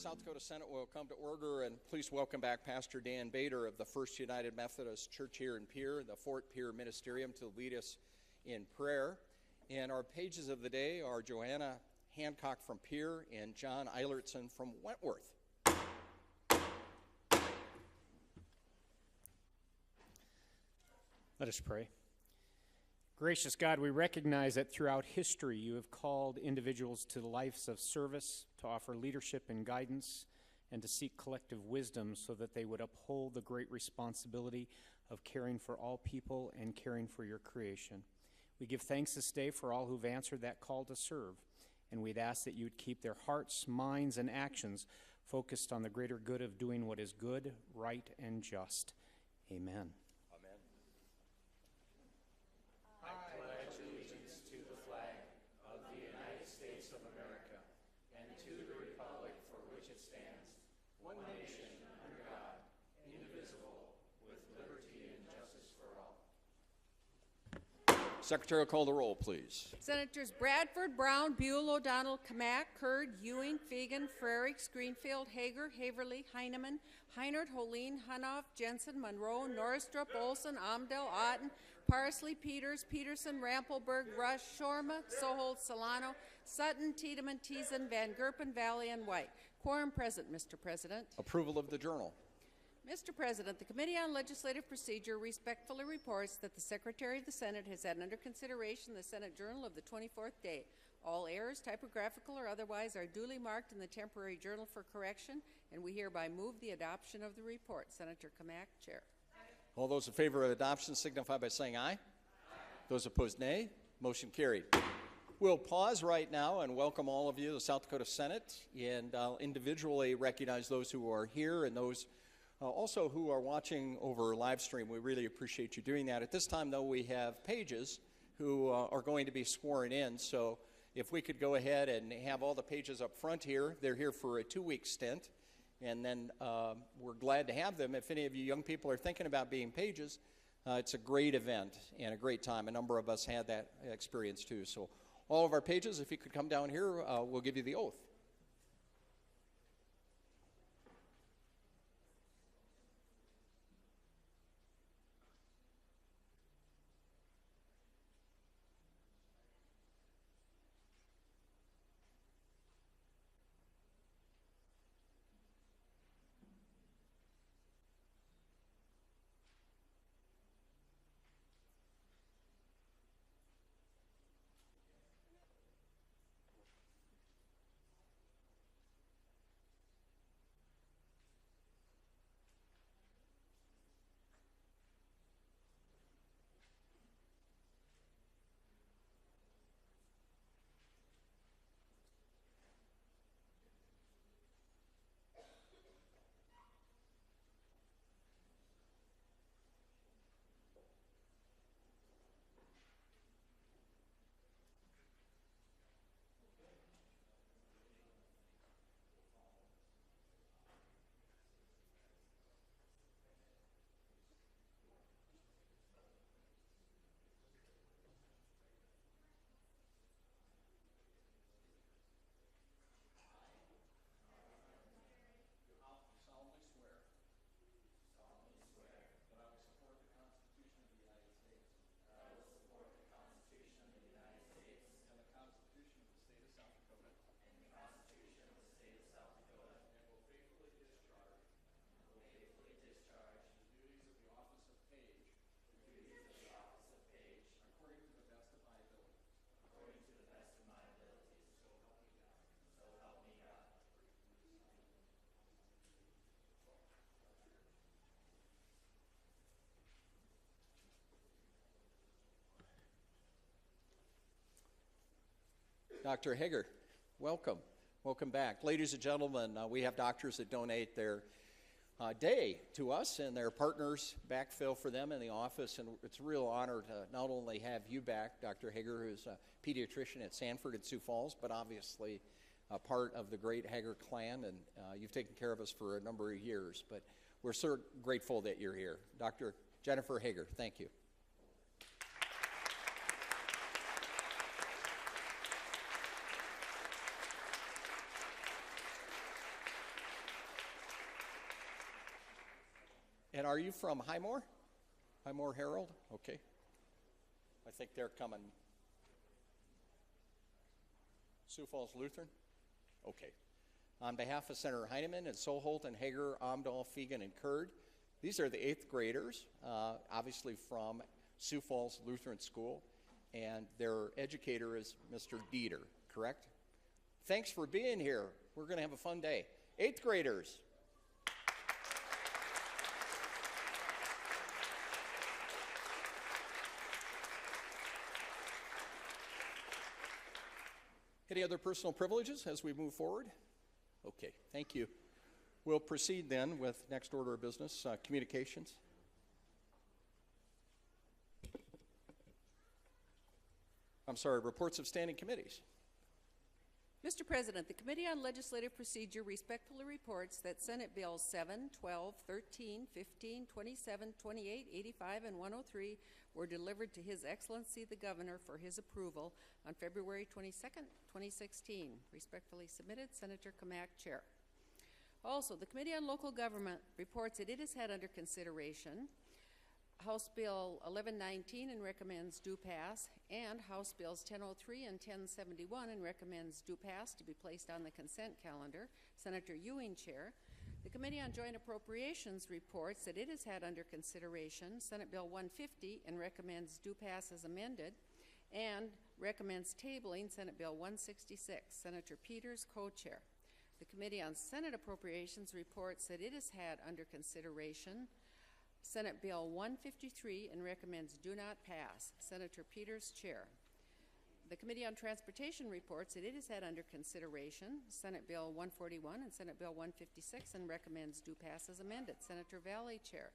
South Dakota Senate will come to order, and please welcome back Pastor Dan Bader of the First United Methodist Church here in Pierre, the Fort Pierre Ministerium, to lead us in prayer. And our pages of the day are Joanna Hancock from Pierre and John Eilertson from Wentworth. Let us pray. Gracious God, we recognize that throughout history you have called individuals to lives of service, to offer leadership and guidance, and to seek collective wisdom so that they would uphold the great responsibility of caring for all people and caring for your creation. We give thanks this day for all who've answered that call to serve, and we'd ask that you would keep their hearts, minds, and actions focused on the greater good of doing what is good, right, and just. Amen. Secretary will call the roll, please. Senators Bradford, Brown, Buell, O'Donnell, Kamak, Kurd, Ewing, Fagan, Frerichs, Greenfield, Hager, Haverly, Heineman, Heinert, Holeen, Hunoff, Jensen, Monroe, Norristrup, Olson, Amdel, Otten, Parsley, Peters, Peterson, Rampelberg, Rush, Shorma, Sohold, Solano, Sutton, Tiedemann, Teason, Van Gerpen, Valley, and White. Quorum present, Mr. President. Approval of the journal. Mr. President, the Committee on Legislative Procedure respectfully reports that the Secretary of the Senate has had under consideration the Senate Journal of the 24th day. All errors, typographical or otherwise, are duly marked in the temporary journal for correction, and we hereby move the adoption of the report. Senator Kamak, Chair. All those in favor of adoption signify by saying aye. Aye. Those opposed, nay. Motion carried. We'll pause right now and welcome all of you to the South Dakota Senate, and I'll individually recognize those who are here and those also who are watching over live stream. We really appreciate you doing that. At this time, though, we have pages who are going to be sworn in, so if we could go ahead and have all the pages up front here. They're here for a 2-week stint, and then we're glad to have them. If any of you young people are thinking about being pages, it's a great event and a great time. A number of us had that experience too. So all of our pages, if you could come down here, we'll give you the oath. Dr. Hager, welcome. Welcome back. Ladies and gentlemen, we have doctors that donate their day to us and their partners backfill for them in the office, and it's a real honor to not only have you back, Dr. Hager, who's a pediatrician at Sanford and Sioux Falls, but obviously a part of the great Hager clan, and you've taken care of us for a number of years, but we're so grateful that you're here. Dr. Jennifer Hager, thank you. And are you from Highmore? Highmore Herald? Okay. I think they're coming. Sioux Falls Lutheran? Okay. On behalf of Senator Heineman and Soholt and Hager, Amdahl, Fegan, and Kurd, these are the 8th graders, obviously from Sioux Falls Lutheran School, and their educator is Mr. Dieter, correct? Thanks for being here. We're going to have a fun day. 8th graders. Any other personal privileges as we move forward? Okay, thank you. We'll proceed then with next order of business, communications. I'm sorry, reports of standing committees. Mr. President, the Committee on Legislative Procedure respectfully reports that Senate Bills 7, 12, 13, 15, 27, 28, 85, and 103 were delivered to His Excellency the Governor for his approval on February 22nd, 2016. Respectfully submitted, Senator Kamak, Chair. Also, the Committee on Local Government reports that it has had under consideration House Bill 1119 and recommends due pass, and House Bills 1003 and 1071 and recommends due pass to be placed on the consent calendar. Senator Ewing, Chair. The Committee on Joint Appropriations reports that it has had under consideration Senate Bill 150 and recommends due pass as amended, and recommends tabling Senate Bill 166. Senator Peters, co-chair. The Committee on Senate Appropriations reports that it has had under consideration Senate Bill 153 and recommends do not pass. Senator Peters, chair. The Committee on Transportation reports that it has had under consideration Senate Bill 141 and Senate Bill 156 and recommends do pass as amended. Senator Valley, chair.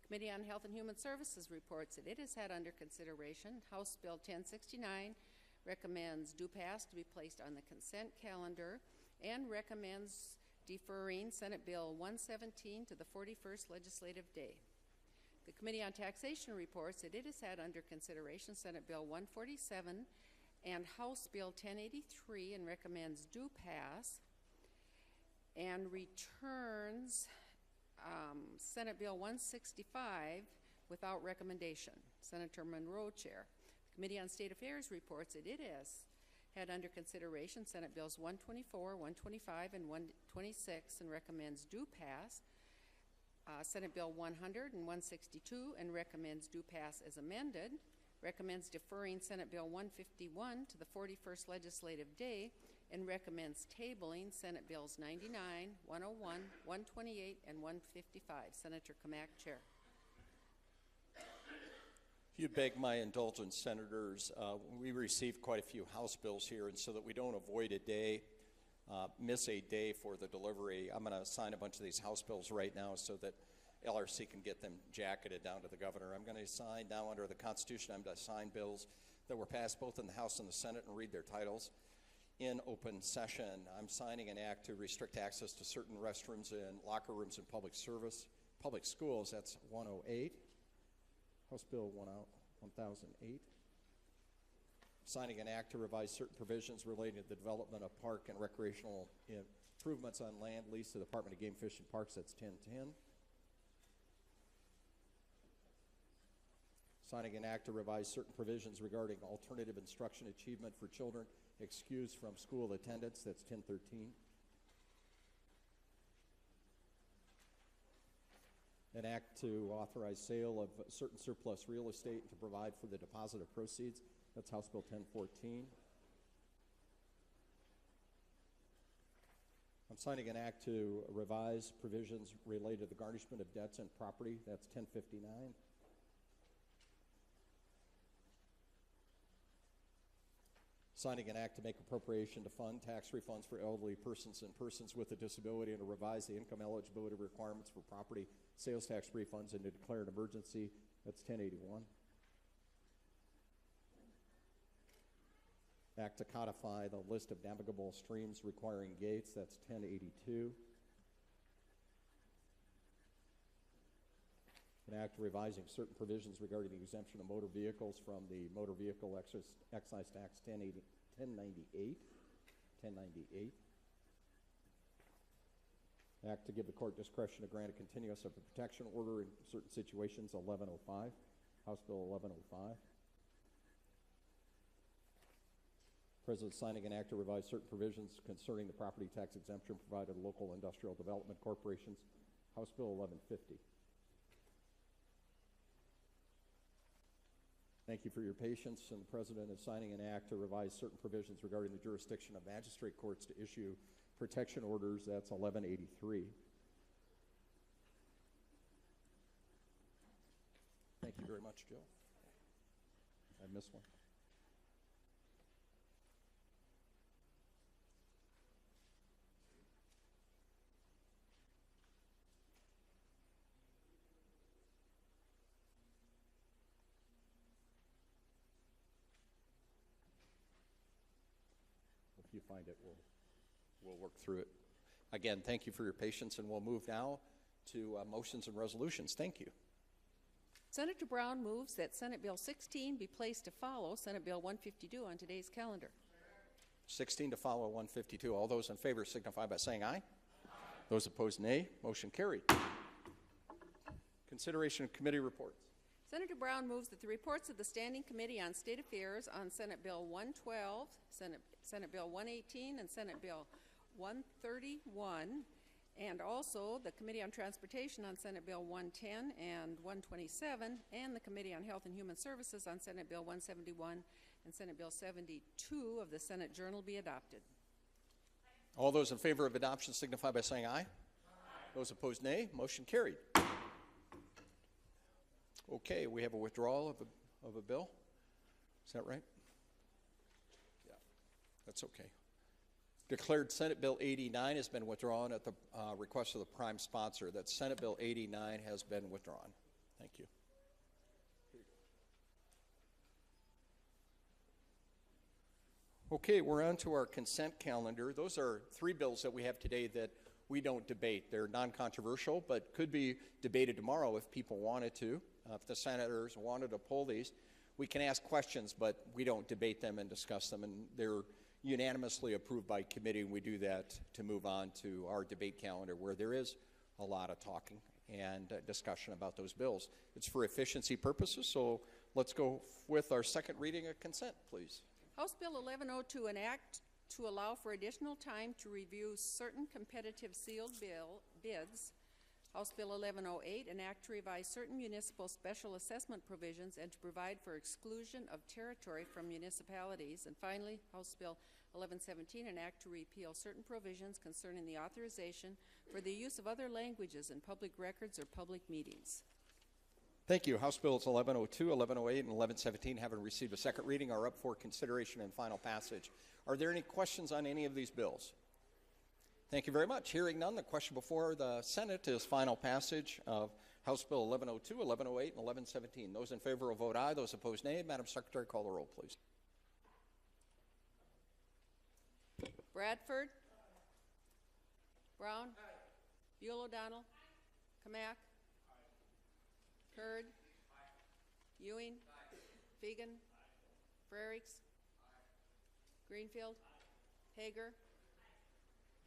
Committee on Health and Human Services reports that it has had under consideration House Bill 1069, recommends due pass to be placed on the consent calendar, and recommends deferring Senate Bill 117 to the 41st legislative day. The Committee on Taxation reports that it has had under consideration Senate Bill 147 and House Bill 1083 and recommends due pass, and returns Senate Bill 165 without recommendation. Senator Monroe, chair. The Committee on State Affairs reports that it has had under consideration Senate Bills 124, 125, and 126 and recommends due pass. Senate Bill 100 and 162 and recommends due pass as amended. Recommends deferring Senate Bill 151 to the 41st legislative day, and recommends tabling Senate Bills 99, 101, 128, and 155. Senator Kamak, chair. If you beg my indulgence, senators, we received quite a few House bills here, and so that we don't avoid a day, miss a day for the delivery, I'm going to sign a bunch of these House bills right now so that LRC can get them jacketed down to the governor. I'm going to sign now under the Constitution. I'm going to sign bills that were passed both in the House and the Senate and read their titles in open session. I'm signing an act to restrict access to certain restrooms and locker rooms in public schools. That's 108. House Bill 1008. Signing an act to revise certain provisions relating to the development of park and recreational improvements on land leased to the Department of Game, Fish, and Parks. That's 1010. Signing an act to revise certain provisions regarding alternative instruction achievement for children excused from school attendance. That's 1013. An act to authorize sale of certain surplus real estate and to provide for the deposit of proceeds. That's House Bill 1014. I'm signing an act to revise provisions related to the garnishment of debts and property. That's 1059. signing an act to make appropriation to fund tax refunds for elderly persons and persons with a disability and to revise the income eligibility requirements for property sales tax refunds and to declare an emergency. That's 1081. Act to codify the list of navigable streams requiring gates. That's 1082. An act revising certain provisions regarding the exemption of motor vehicles from the motor vehicle excise tax 1098. Act to give the court discretion to grant a continuance of a protection order in certain situations 1105. House Bill 1105. President signing an act to revise certain provisions concerning the property tax exemption provided to local industrial development corporations. House Bill 1150. Thank you for your patience, and the President is signing an act to revise certain provisions regarding the jurisdiction of magistrate courts to issue protection orders. That's 1183. Thank you very much, Joe. I missed one. If you find it, we'll work through it. Again, thank you for your patience, and we'll move now to motions and resolutions. Thank you. Senator Brown moves that Senate Bill 16 be placed to follow Senate Bill 152 on today's calendar. 16 to follow 152. All those in favor signify by saying aye. Those opposed, nay. Motion carried. Consideration of committee reports. Senator Brown moves that the reports of the Standing Committee on State Affairs on Senate Bill 112, Senate Bill 118, and Senate Bill 131, and also the Committee on Transportation on Senate Bill 110 and 127, and the Committee on Health and Human Services on Senate Bill 171 and Senate Bill 72 of the Senate Journal be adopted. All those in favor of adoption signify by saying aye. Those opposed, nay. Motion carried. Okay, we have a withdrawal of a bill. Is that right? Yeah, that's okay. Declared Senate Bill 89 has been withdrawn at the request of the prime sponsor. That Senate Bill 89 has been withdrawn. Thank you. Okay, we're on to our consent calendar. Those are three bills that we have today that we don't debate. They're non-controversial, but could be debated tomorrow if people wanted to. If the senators wanted to pull these, we can ask questions, but we don't debate them and discuss them, and they're unanimously approved by committee, and we do that to move on to our debate calendar where there is a lot of talking and discussion about those bills. It's for efficiency purposes, so let's go with our second reading of consent, please. House Bill 1102, an act to allow for additional time to review certain competitive sealed bids. House Bill 1108, an act to revise certain municipal special assessment provisions and to provide for exclusion of territory from municipalities. And finally, House Bill 1117, an act to repeal certain provisions concerning the authorization for the use of other languages in public records or public meetings. Thank you. House Bills 1102, 1108, and 1117, having received a second reading, are up for consideration and final passage. Are there any questions on any of these bills? Thank you very much. Hearing none, the question before the Senate is final passage of House Bill 1102, 1108, and 1117. Those in favor will vote aye. Those opposed, nay. Madam Secretary, call the roll, please. Bradford. Brown. Buell O'Donnell. Kamak. Kurd. Ewing. Fegan. Frerichs. Greenfield. Hager.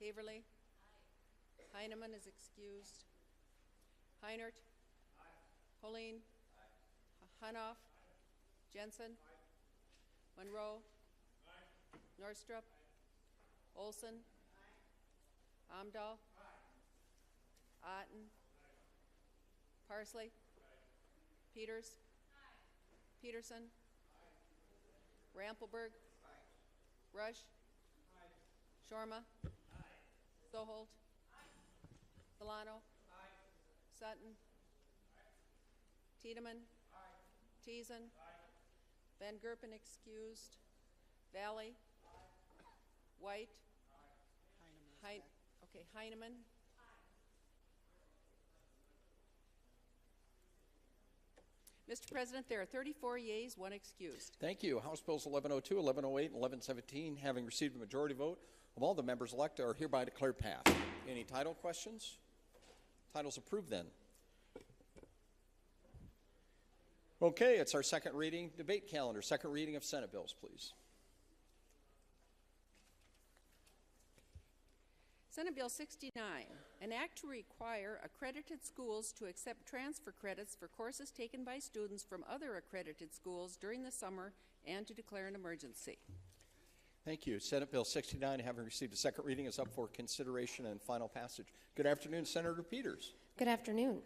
Haverly. Heineman is excused. Heinert. Holeen. Hunoff. Jensen. Monroe. Norstrup. Olson. Amdahl. Otten. Parsley. Peters. Peterson. Rampelberg. Rush. Shorma. Soholt. Solano. Sutton. Tiedemann. Teason. Van Gerpen excused. Valley. White. Okay, Heineman. Mr. President, there are 34 yeas, 1 excused. Thank you. House Bills 1102, 1108, and 1117, having received a majority vote of all the members elected, are hereby declared passed. Any title questions? Title's approved then. Okay, it's our second reading debate calendar. Second reading of Senate bills, please. Senate Bill 69, an act to require accredited schools to accept transfer credits for courses taken by students from other accredited schools during the summer and to declare an emergency. Thank you. Senate Bill 69, having received a second reading, is up for consideration and final passage. Good afternoon, Senator Peters. Good afternoon.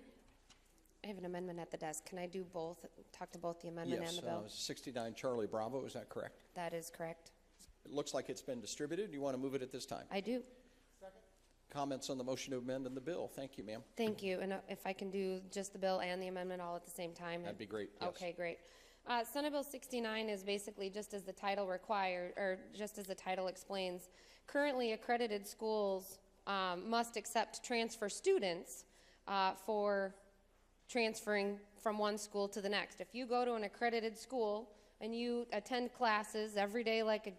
I have an amendment at the desk. Can I do both, talk to both the amendment and the bill? 69 Charlie Bravo, is that correct? That is correct. It looks like it's been distributed. Do you want to move it at this time? I do. Comments on the motion to amend and the bill? Thank you, ma'am. Thank you. And if I can do just the bill and the amendment all at the same time. That'd be great, yes. Okay, great. Senate Bill 69 is basically just as the title required, or just as the title explains. Currently, accredited schools must accept transfer students for transferring from one school to the next. If you go to an accredited school and you attend classes every day like a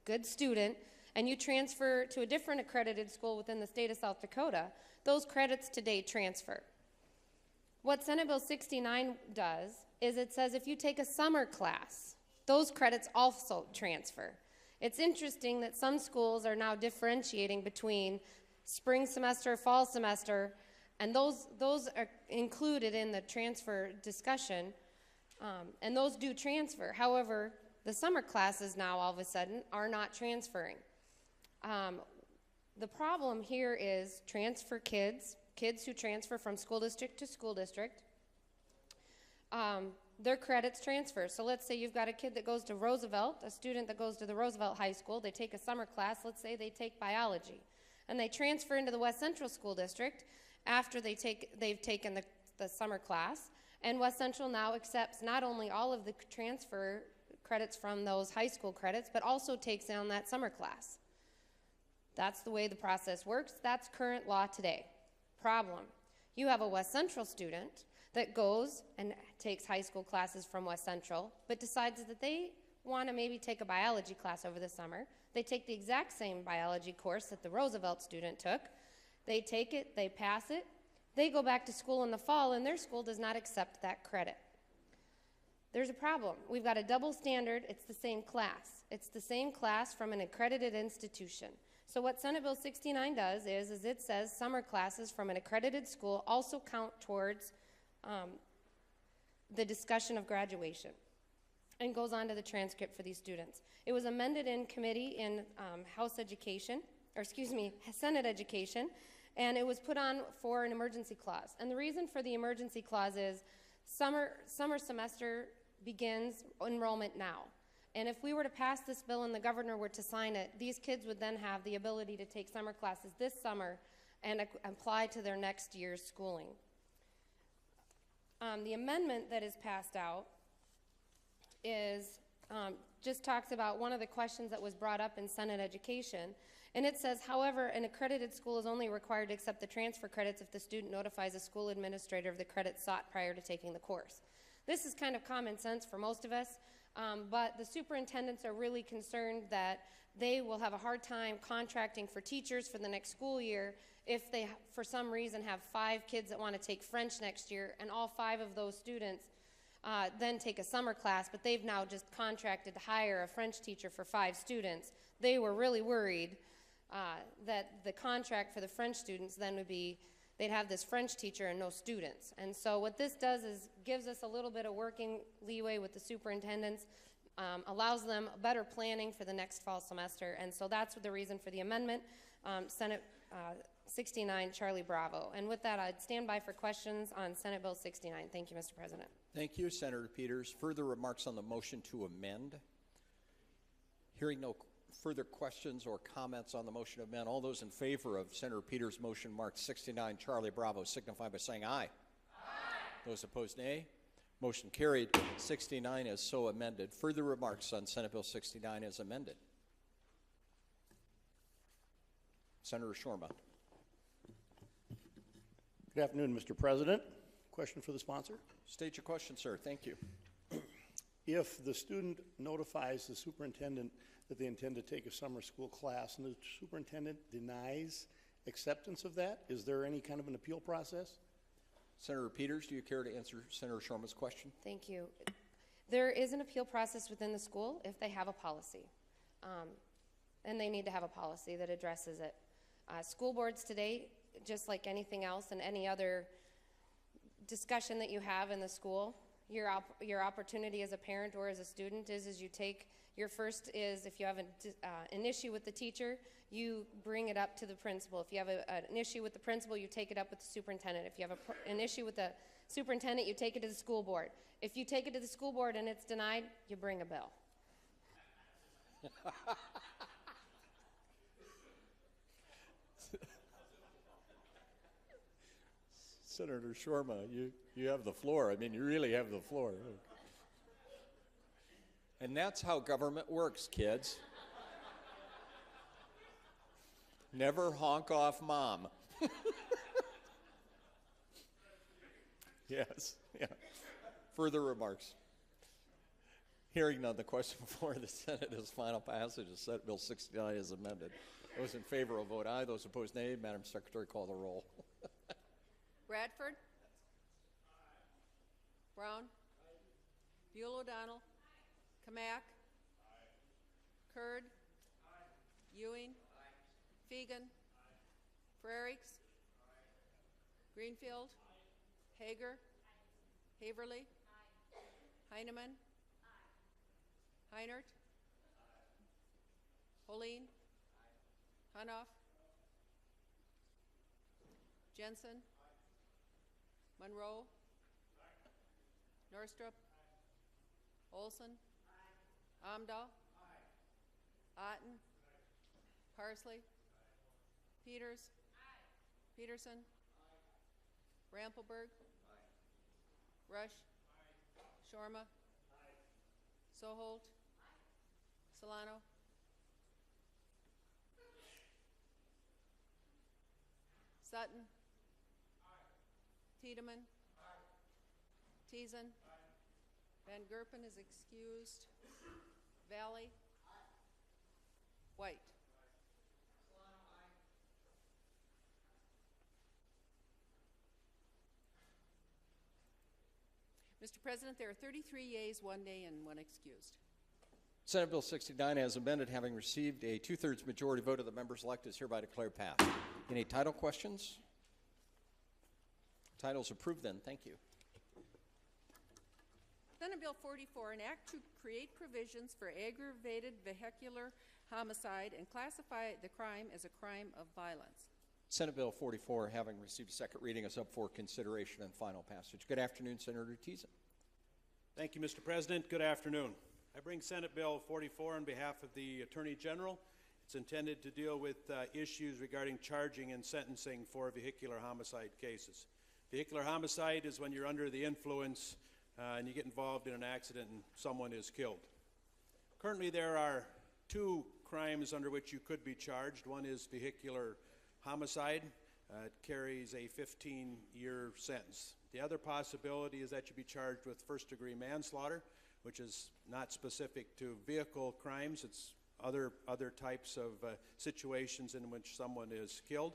good student, and you transfer to a different accredited school within the state of South Dakota, those credits today transfer. What Senate Bill 69 does is it says if you take a summer class, those credits also transfer. It's interesting that some schools are now differentiating between spring semester, fall semester, and those are included in the transfer discussion, and those do transfer. However, the summer classes now all of a sudden are not transferring. The problem here is transfer kids who transfer from school district to school district, their credits transfer. So let's say you've got a kid that goes to Roosevelt, a student that goes to the Roosevelt High School, they take a summer class, let's say they take biology, and they transfer into the West Central School District after they've taken the summer class, and West Central now accepts not only all of the transfer credits from those high school credits, but also takes on that summer class. That's the way the process works. That's current law today. Problem: you have a West Central student that goes and takes high school classes from West Central, but decides that they want to maybe take a biology class over the summer. They take the exact same biology course that the Roosevelt student took. They take it, they pass it, they go back to school in the fall, and their school does not accept that credit. There's a problem. We've got a double standard. It's the same class. It's the same class from an accredited institution. So what Senate Bill 69 does is it says summer classes from an accredited school also count towards the discussion of graduation, and goes on to the transcript for these students. It was amended in committee in Senate Education, and it was put on for an emergency clause. And the reason for the emergency clause is summer semester begins enrollment now. And if we were to pass this bill and the governor were to sign it, these kids would then have the ability to take summer classes this summer and apply to their next year's schooling. The amendment that is passed out is just talks about one of the questions that was brought up in Senate Education, and it says, however, an accredited school is only required to accept the transfer credits if the student notifies a school administrator of the credits sought prior to taking the course. This is kind of common sense for most of us, but the superintendents are really concerned that they will have a hard time contracting for teachers for the next school year if they, for some reason, have 5 kids that want to take French next year, and all 5 of those students then take a summer class, but they've now just contracted to hire a French teacher for 5 students. They were really worried that the contract for the French students then would be they'd have this French teacher and no students. And so what this does is gives us a little bit of working leeway with the superintendents, allows them better planning for the next fall semester. And so that's the reason for the amendment. Senate 69, Charlie Bravo. And with that, I'd stand by for questions on Senate Bill 69. Thank you, Mr. President. Thank you, Senator Peters. Further remarks on the motion to amend? Hearing no further questions or comments on the motion to amend, all those in favor of Senator Peters' motion marked 69 Charlie Bravo signify by saying aye. Aye. Those opposed, nay. Motion carried. 69 is so amended. Further remarks on Senate Bill 69 as amended? Senator Shorma. Good afternoon, Mr. President. Question for the sponsor. State your question, sir. Thank you. If the student notifies the superintendent that they intend to take a summer school class and the superintendent denies acceptance of that, is there any kind of an appeal process? Senator Peters, do you care to answer Senator Shorma's question? Thank you. There is an appeal process within the school if they have a policy. And they need to have a policy that addresses it. School boards today, just like anything else and any other discussion that you have in the school, your opportunity as a parent or as a student is you take, your first is if you have an issue with the teacher, you bring it up to the principal. If you have an issue with the principal, you take it up with the superintendent. If you have an issue with the superintendent, you take it to the school board. If you take it to the school board and it's denied, you bring a bill. Senator Shorma, you have the floor. I mean, you really have the floor. And that's how government works, kids. Never honk off mom. Yes. Yeah. Further remarks? Hearing none, the question before the Senate is final passage of Senate Bill 69 as amended. Those in favor will vote aye. Those opposed, nay. Madam Secretary, call the roll. Bradford? Brown? Buell O'Donnell? Kamak? Kurd? Ewing? Fegan? Frerichs? Greenfield? Hager? Haverly? Heineman? Heinert? Holeen? Hunoff? Jensen? Monroe? Norstrup? Olson? Amdahl? Otten? Parsley? Peters? Peterson? Rampelberg? Rush? Shorma? Soholt? Solano? Sutton? Tiedemann? Teason? Van Gerpen is excused. Valley? White? Mr. President, there are 33 yeas, 1 nay, and 1 excused. Senate Bill 69 as amended, having received a two-thirds majority vote of the members elected, is hereby declared passed. Any title questions? Title's approved then. Thank you. Senate Bill 44, an act to create provisions for aggravated vehicular homicide and classify the crime as a crime of violence. Senate Bill 44, having received a second reading, is up for consideration and final passage. Good afternoon, Senator Teason. Thank you, Mr. President. Good afternoon. I bring Senate Bill 44 on behalf of the Attorney General. It's intended to deal with issues regarding charging and sentencing for vehicular homicide cases. Vehicular homicide is when you're under the influence and you get involved in an accident and someone is killed. Currently, there are two crimes under which you could be charged. One is vehicular homicide. It carries a 15-year sentence. The other possibility is that you be charged with first-degree manslaughter, which is not specific to vehicle crimes. It's other types of situations in which someone is killed.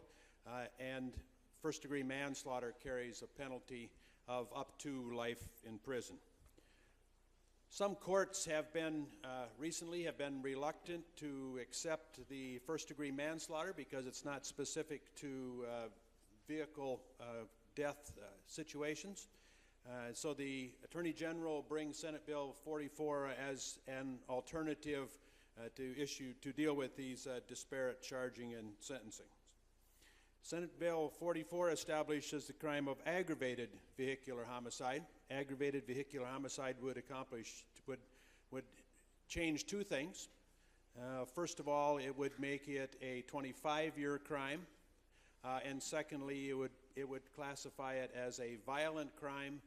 And first-degree manslaughter carries a penalty of up to life in prison. Some courts have been recently have been reluctant to accept the first-degree manslaughter because it's not specific to vehicle death situations. So the Attorney General brings Senate Bill 44 as an alternative to deal with these disparate charging and sentencing. Senate Bill 44 establishes the crime of aggravated vehicular homicide. Aggravated vehicular homicide would change two things. First of all, it would make it a 25-year crime, and secondly, it would classify it as a violent crime,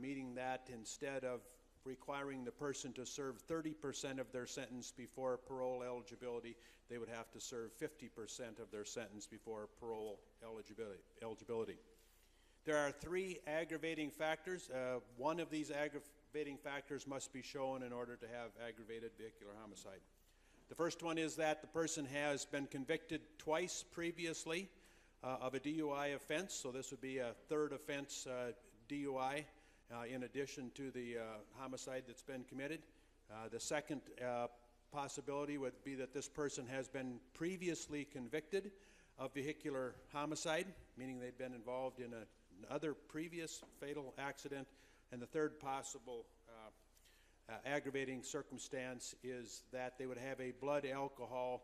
meaning that instead of requiring the person to serve 30% of their sentence before parole eligibility, they would have to serve 50% of their sentence before parole eligibility. There are 3 aggravating factors. One of these aggravating factors must be shown in order to have aggravated vehicular homicide. The first one is that the person has been convicted twice previously of a DUI offense, so this would be a 3rd offense DUI in addition to the homicide that's been committed. The second possibility would be that this person has been previously convicted of vehicular homicide, meaning they've been involved in another previous fatal accident. And the third possible aggravating circumstance is that they would have a blood alcohol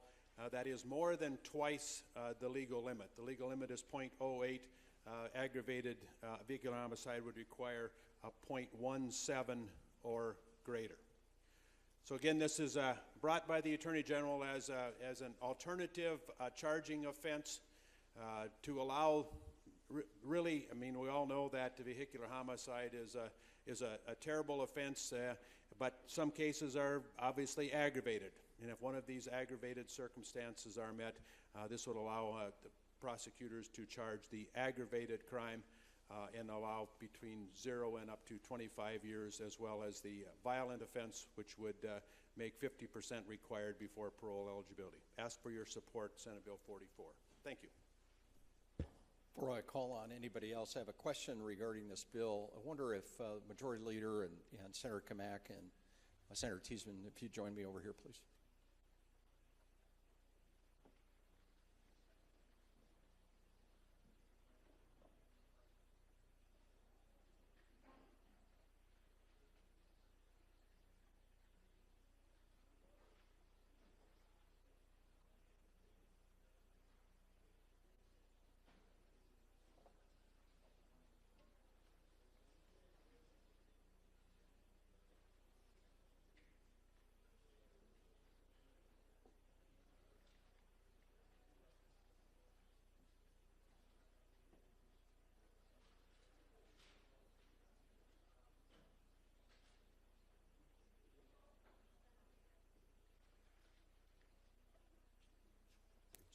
that is more than twice the legal limit. The legal limit is 0.08. Aggravated vehicular homicide would require a 0.17 or greater. So again, this is brought by the Attorney General as an alternative charging offense to allow, really, I mean, we all know that vehicular homicide is a terrible offense, but some cases are obviously aggravated. And if one of these aggravated circumstances are met, this would allow the prosecutors to charge the aggravated crime and allow between 0 and up to 25 years, as well as the violent offense, which would make 50% required before parole eligibility. Ask for your support, Senate Bill 44. Thank you. Before I call on anybody else, I have a question regarding this bill. I wonder if Majority Leader and Senator Kamak and Senator Teasman, if you'd join me over here, please.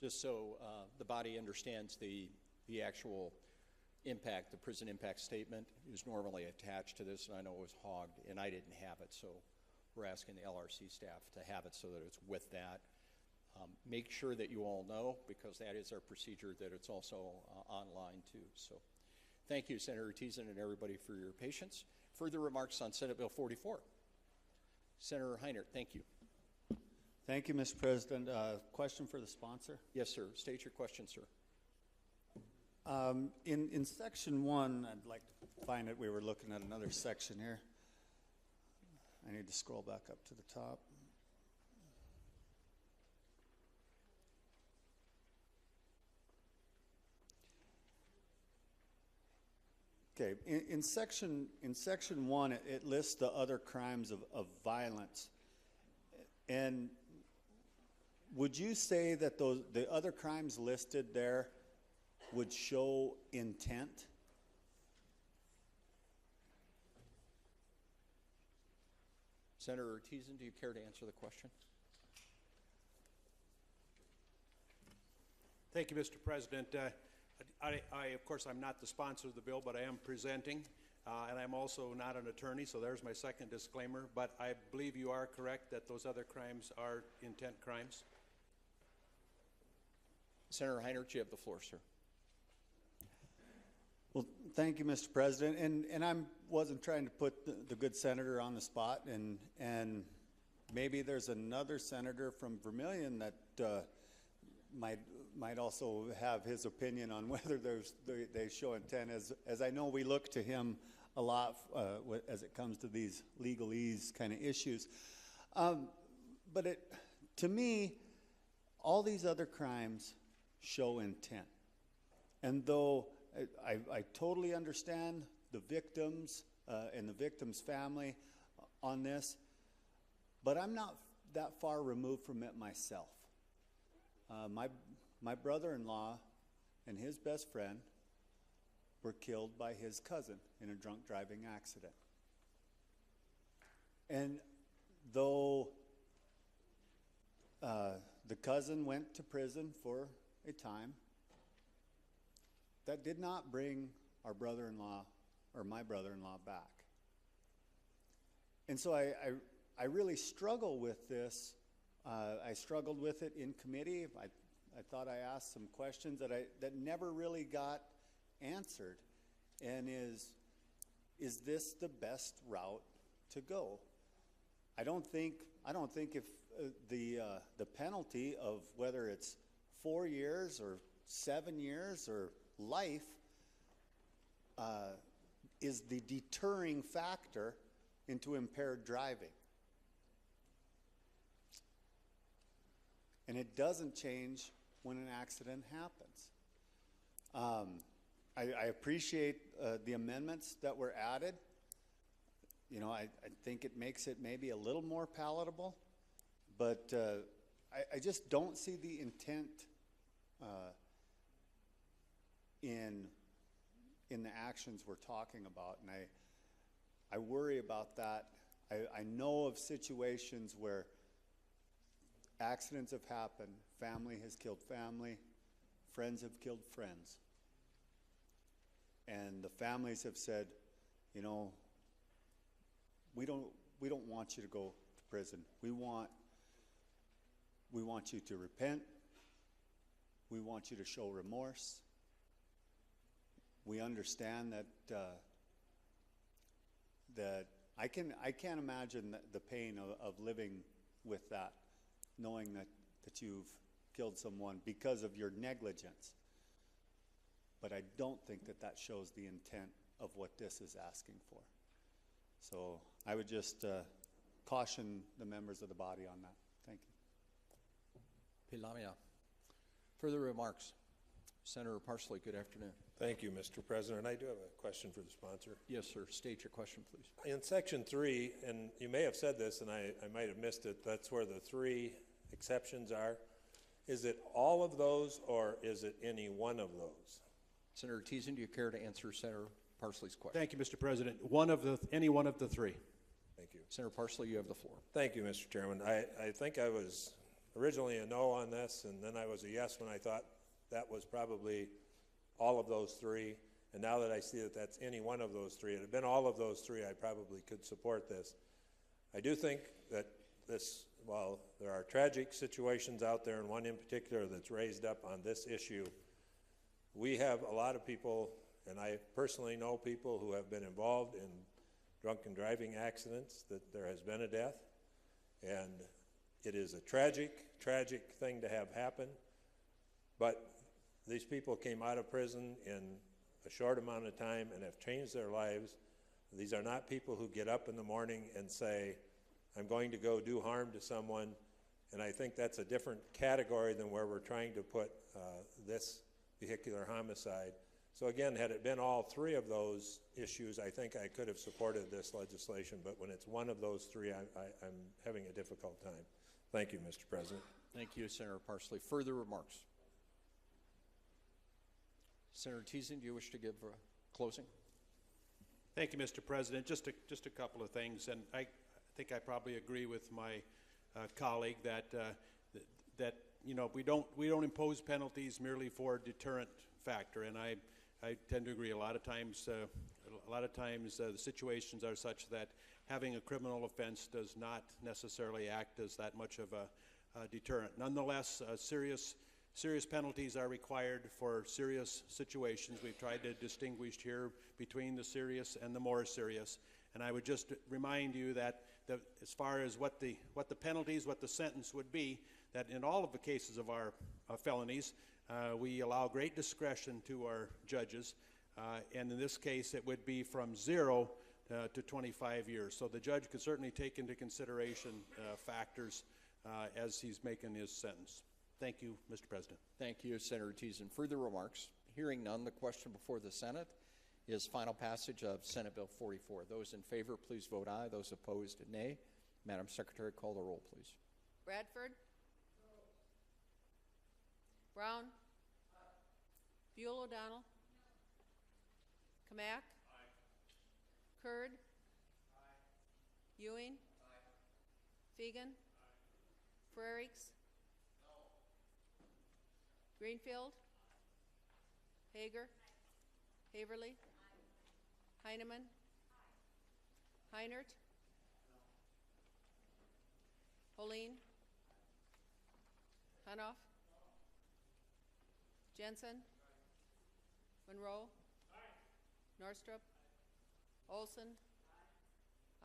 Just so the body understands the actual impact, the prison impact statement is normally attached to this, and I know it was hogged, and I didn't have it, so we're asking the LRC staff to have it so that it's with that. Make sure that you all know, because that is our procedure, that it's also online too. So thank you, Senator Teason, and everybody for your patience. Further remarks on Senate Bill 44. Senator Heinert, thank you. Thank you, Mr. President. Question for the sponsor? Yes, sir. State your question, sir. In section 1, I'd like to find it. We were looking at another section here. I need to scroll back up to the top. Okay, in section 1, it lists the other crimes of violence. And would you say that the other crimes listed there would show intent? Senator Teason, do you care to answer the question? Thank you, Mr. President. Of course, I'm not the sponsor of the bill, but I am presenting, and I'm also not an attorney, so there's my second disclaimer. But I believe you are correct that those other crimes are intent crimes. Senator Heinert, you have the floor, sir. Well, thank you, Mr. President. And I wasn't trying to put the good senator on the spot, and maybe there's another senator from Vermilion that might also have his opinion on whether they show intent. As I know, we look to him a lot as it comes to these legalese kind of issues. But to me, all these other crimes show intent. And though I totally understand the victims and the victim's family on this, but I'm not that far removed from it myself. My brother-in-law and his best friend were killed by his cousin in a drunk driving accident. And though the cousin went to prison for a time, that did not bring our brother-in-law or my brother-in-law back. And so I really struggle with this. I struggled with it in committee. I thought I asked some questions that never really got answered. And is this the best route to go? I don't think if the penalty of whether it's 4 years or 7 years or life is the deterring factor into impaired driving. And it doesn't change when an accident happens. I appreciate the amendments that were added. You know, I think it makes it maybe a little more palatable, but I just don't see the intent in the actions we're talking about, and I worry about that. I know of situations where accidents have happened, family has killed family, friends have killed friends, and the families have said, you know, we don't want you to go to prison. We want you to repent. We want you to show remorse. We understand that I can't imagine the pain of living with that, knowing that you've killed someone because of your negligence. But I don't think that shows the intent of what this is asking for. So I would just caution the members of the body on that. Thank you. Pilamia. Further remarks? Senator Parsley, good afternoon. Thank you, Mr. President. I do have a question for the sponsor. Yes, sir. State your question, please. In Section 3, and you may have said this and I might have missed it, that's where the 3 exceptions are. Is it all of those or is it any one of those? Senator Teason, do you care to answer Senator Parsley's question? Thank you, Mr. President. Any one of the 3. Thank you. Senator Parsley, you have the floor. Thank you, Mr. Chairman. I think I was originally a no on this, and then I was a yes when I thought that was probably all of those 3. And now that I see that that's any one of those 3, it had been all of those 3, I probably could support this. I do think that this, while there are tragic situations out there, and one in particular that's raised up on this issue, we have a lot of people, and I personally know people who have been involved in drunken driving accidents, that there has been a death, and it is a tragic, tragic thing to have happen, but these people came out of prison in a short amount of time and have changed their lives. These are not people who get up in the morning and say, I'm going to go do harm to someone, and I think that's a different category than where we're trying to put this vehicular homicide. So again, had it been all 3 of those issues, I think I could have supported this legislation, but when it's one of those 3, I'm having a difficult time. Thank you, Mr. President. Thank you, Senator Parsley. Further remarks? Senator Teason, do you wish to give closing? Thank you, Mr. President. Just a couple of things, and I think I probably agree with my colleague that you know, we don't impose penalties merely for a deterrent factor, and I tend to agree. A lot of times the situations are such that having a criminal offense does not necessarily act as that much of a deterrent. Nonetheless, serious penalties are required for serious situations. We've tried to distinguish here between the serious and the more serious. And I would just remind you that as far as what the penalties, what the sentence would be, that in all of the cases of our felonies, we allow great discretion to our judges. And in this case, it would be from 0 to 25 years. So the judge could certainly take into consideration factors as he's making his sentence. Thank you, Mr. President. Thank you, Senator Teason. Further remarks? Hearing none, the question before the Senate is final passage of Senate Bill 44. Those in favor, please vote aye. Those opposed, nay. Madam Secretary, call the roll, please. Bradford? Brown? Buell O'Donnell? Kamak? Kurd? Ewing? Fegan? Frerichs? Greenfield? Hager? Haverly? Heineman? Heinert? Holeen? Hunoff? Jensen? Monroe? Norstrup? Olson?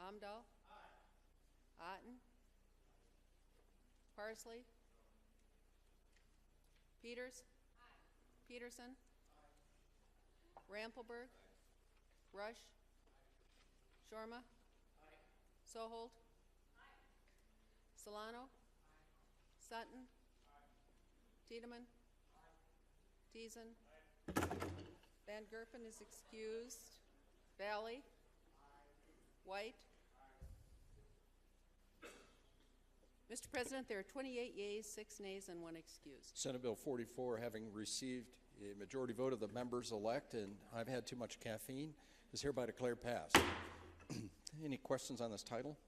Amdahl? Otten? Parsley? Peters? Peterson? Rampelberg? Rush? Shorma? Sohold? Solano? Sutton? Tiedemann? Teason? Van Gerpen is excused. Valley? White? Mr. President, there are 28 yeas, 6 nays, and 1 excused. Senate Bill 44 having received a majority vote of the members-elect, and I've had too much caffeine, is hereby declared passed. Any questions on this title?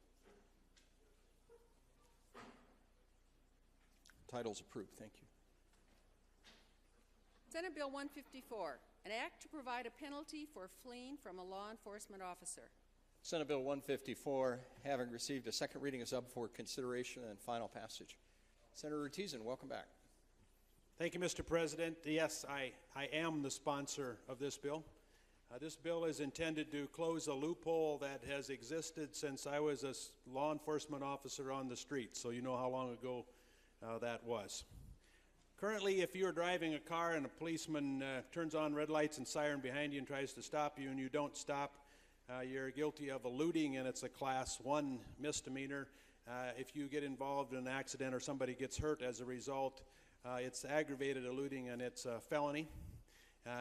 Title's approved. Thank you. Senate Bill 154, an act to provide a penalty for fleeing from a law enforcement officer. Senate Bill 154, having received a second reading, is up for consideration and final passage. Senator Teason, welcome back. Thank you, Mr. President. Yes, I am the sponsor of this bill. This bill is intended to close a loophole that has existed since I was a law enforcement officer on the street, so you know how long ago that was. Currently, if you're driving a car and a policeman turns on red lights and siren behind you and tries to stop you and you don't stop, you're guilty of eluding, and it's a Class 1 misdemeanor. If you get involved in an accident or somebody gets hurt as a result, it's aggravated eluding, and it's a felony.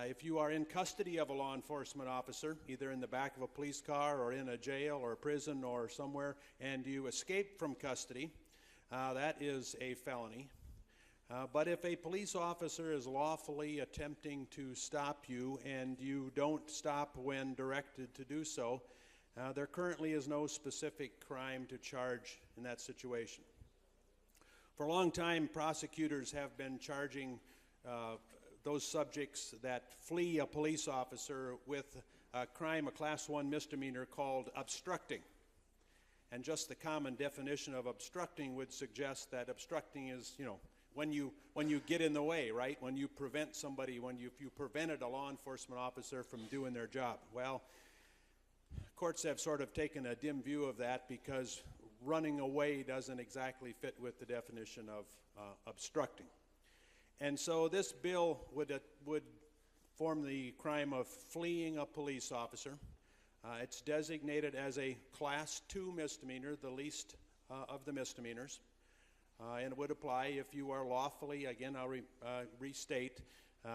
If you are in custody of a law enforcement officer, either in the back of a police car or in a jail or a prison or somewhere, and you escape from custody, that is a felony. But if a police officer is lawfully attempting to stop you and you don't stop when directed to do so, there currently is no specific crime to charge in that situation. For a long time, prosecutors have been charging those subjects that flee a police officer with a crime, a Class 1 misdemeanor called obstructing. And just the common definition of obstructing would suggest that obstructing is, when you get in the way, right? When you prevent somebody, if you prevented a law enforcement officer from doing their job. Well, courts have sort of taken a dim view of that because running away doesn't exactly fit with the definition of obstructing. And so this bill would form the crime of fleeing a police officer. It's designated as a Class 2 misdemeanor, the least of the misdemeanors. And it would apply if you are lawfully, again, I'll restate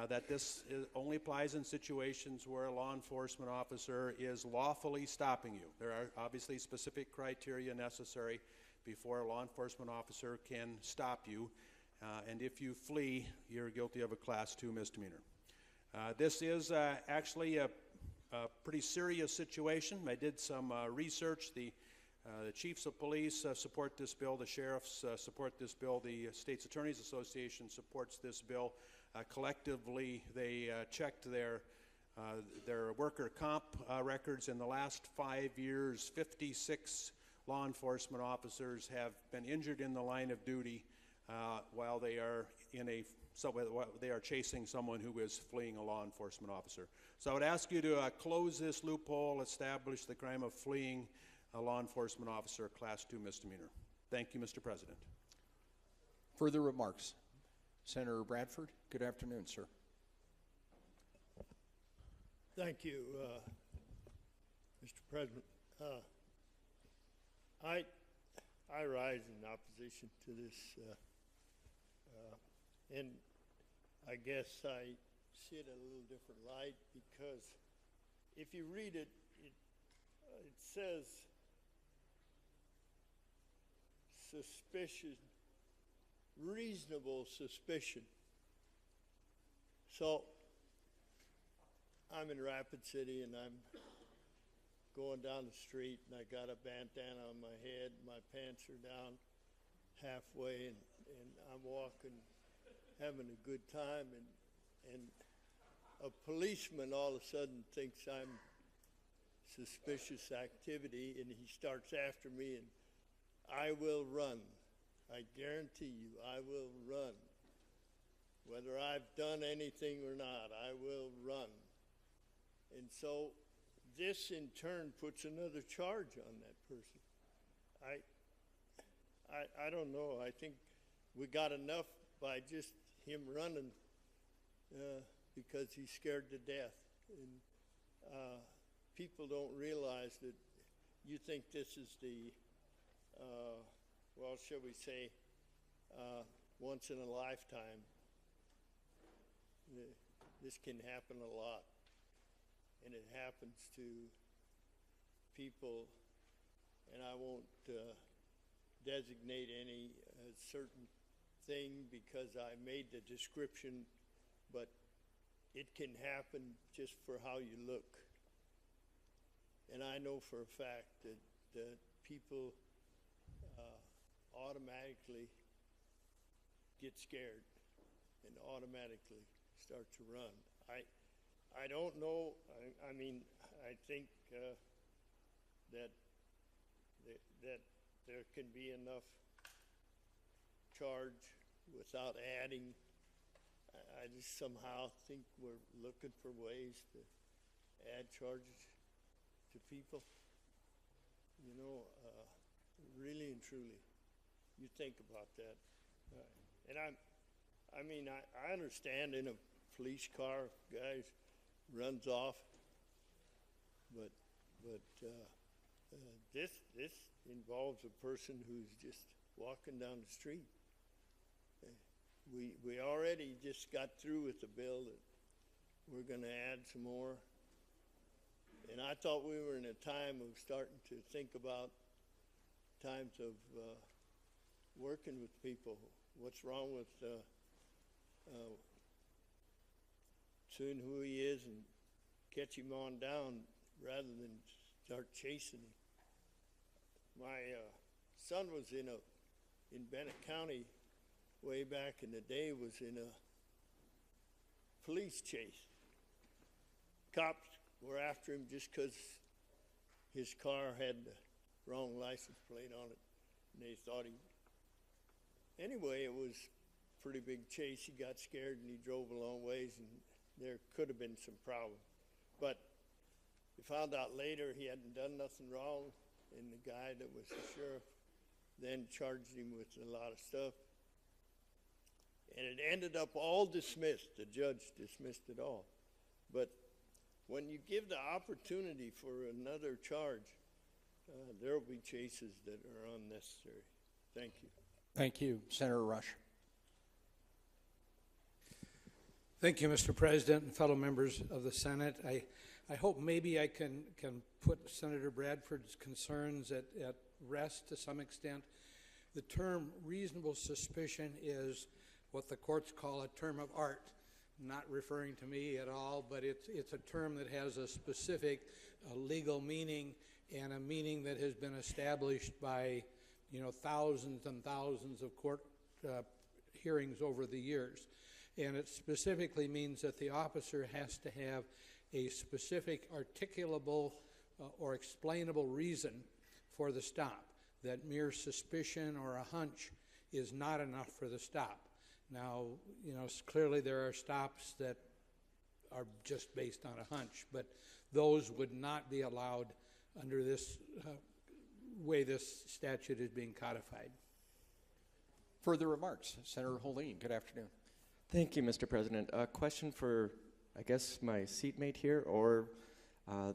that this only applies in situations where a law enforcement officer is lawfully stopping you. There are obviously specific criteria necessary before a law enforcement officer can stop you. And if you flee, you're guilty of a Class 2 misdemeanor. This is actually a pretty serious situation. I did some research. The chiefs of police support this bill. The sheriffs support this bill. The State's Attorneys Association supports this bill. Collectively, they checked their worker comp records. In the last 5 years, 56 law enforcement officers have been injured in the line of duty while they are chasing someone who is fleeing a law enforcement officer. So I would ask you to close this loophole, establish the crime of fleeing a law enforcement officer, Class 2 misdemeanor. Thank you, Mr. President. Further remarks? Senator Bradford, good afternoon, sir. Thank you, Mr. President. I rise in opposition to this, and I guess I see it in a little different light because if you read it, it says suspicion, reasonable suspicion. So I'm in Rapid City, and going down the street, and I got a bandana on my head. My pants are down halfway, and I'm walking, having a good time, and a policeman all of a sudden thinks I'm suspicious activity, and he starts after me, and I will run. I guarantee you, I will run. Whether I've done anything or not, I will run. And so this in turn puts another charge on that person. I don't know. I think we got enough by just him running because he's scared to death. And people don't realize that you think this is the, well, shall we say, once in a lifetime. This can happen a lot. And it happens to people, and I won't designate any certain thing because I made the description, but it can happen just for how you look. And I know for a fact that people automatically get scared and automatically start to run. I don't know. I mean, I think that there can be enough charge without adding. I just somehow think we're looking for ways to add charges to people. You know, really and truly, you think about that. And I mean, I understand in a police car, guys runs off, but this involves a person who's just walking down the street. We already just got through with the bill that we're going to add some more, and I thought we were in a time of starting to think about times of working with people. What's wrong with seeing who he is and catch him on down rather than start chasing him. My son was in Bennett County way back in the day, was in a police chase. Cops were after him just because his car had the wrong license plate on it, and they thought he. Anyway, it was a pretty big chase. He got scared and he drove a long ways, and there could have been some problem. But we found out later he hadn't done nothing wrong, and the guy that was the sheriff then charged him with a lot of stuff. And it ended up all dismissed. The judge dismissed it all. But when you give the opportunity for another charge, there will be chases that are unnecessary. Thank you. Thank you. Senator Rush. Thank you, Mr. President and fellow members of the Senate. I hope maybe I can put Senator Bradford's concerns at rest to some extent. The term reasonable suspicion is what the courts call a term of art, not referring to me at all, but it's a term that has a specific legal meaning and a meaning that has been established by thousands and thousands of court hearings over the years. And it specifically means that the officer has to have a specific articulable or explainable reason for the stop, that mere suspicion or a hunch is not enough for the stop. Now, clearly there are stops that are just based on a hunch, but those would not be allowed under this way this statute is being codified. Further remarks? Senator Holeen, good afternoon. Thank you, Mr. President. A question for, I guess, my seatmate here or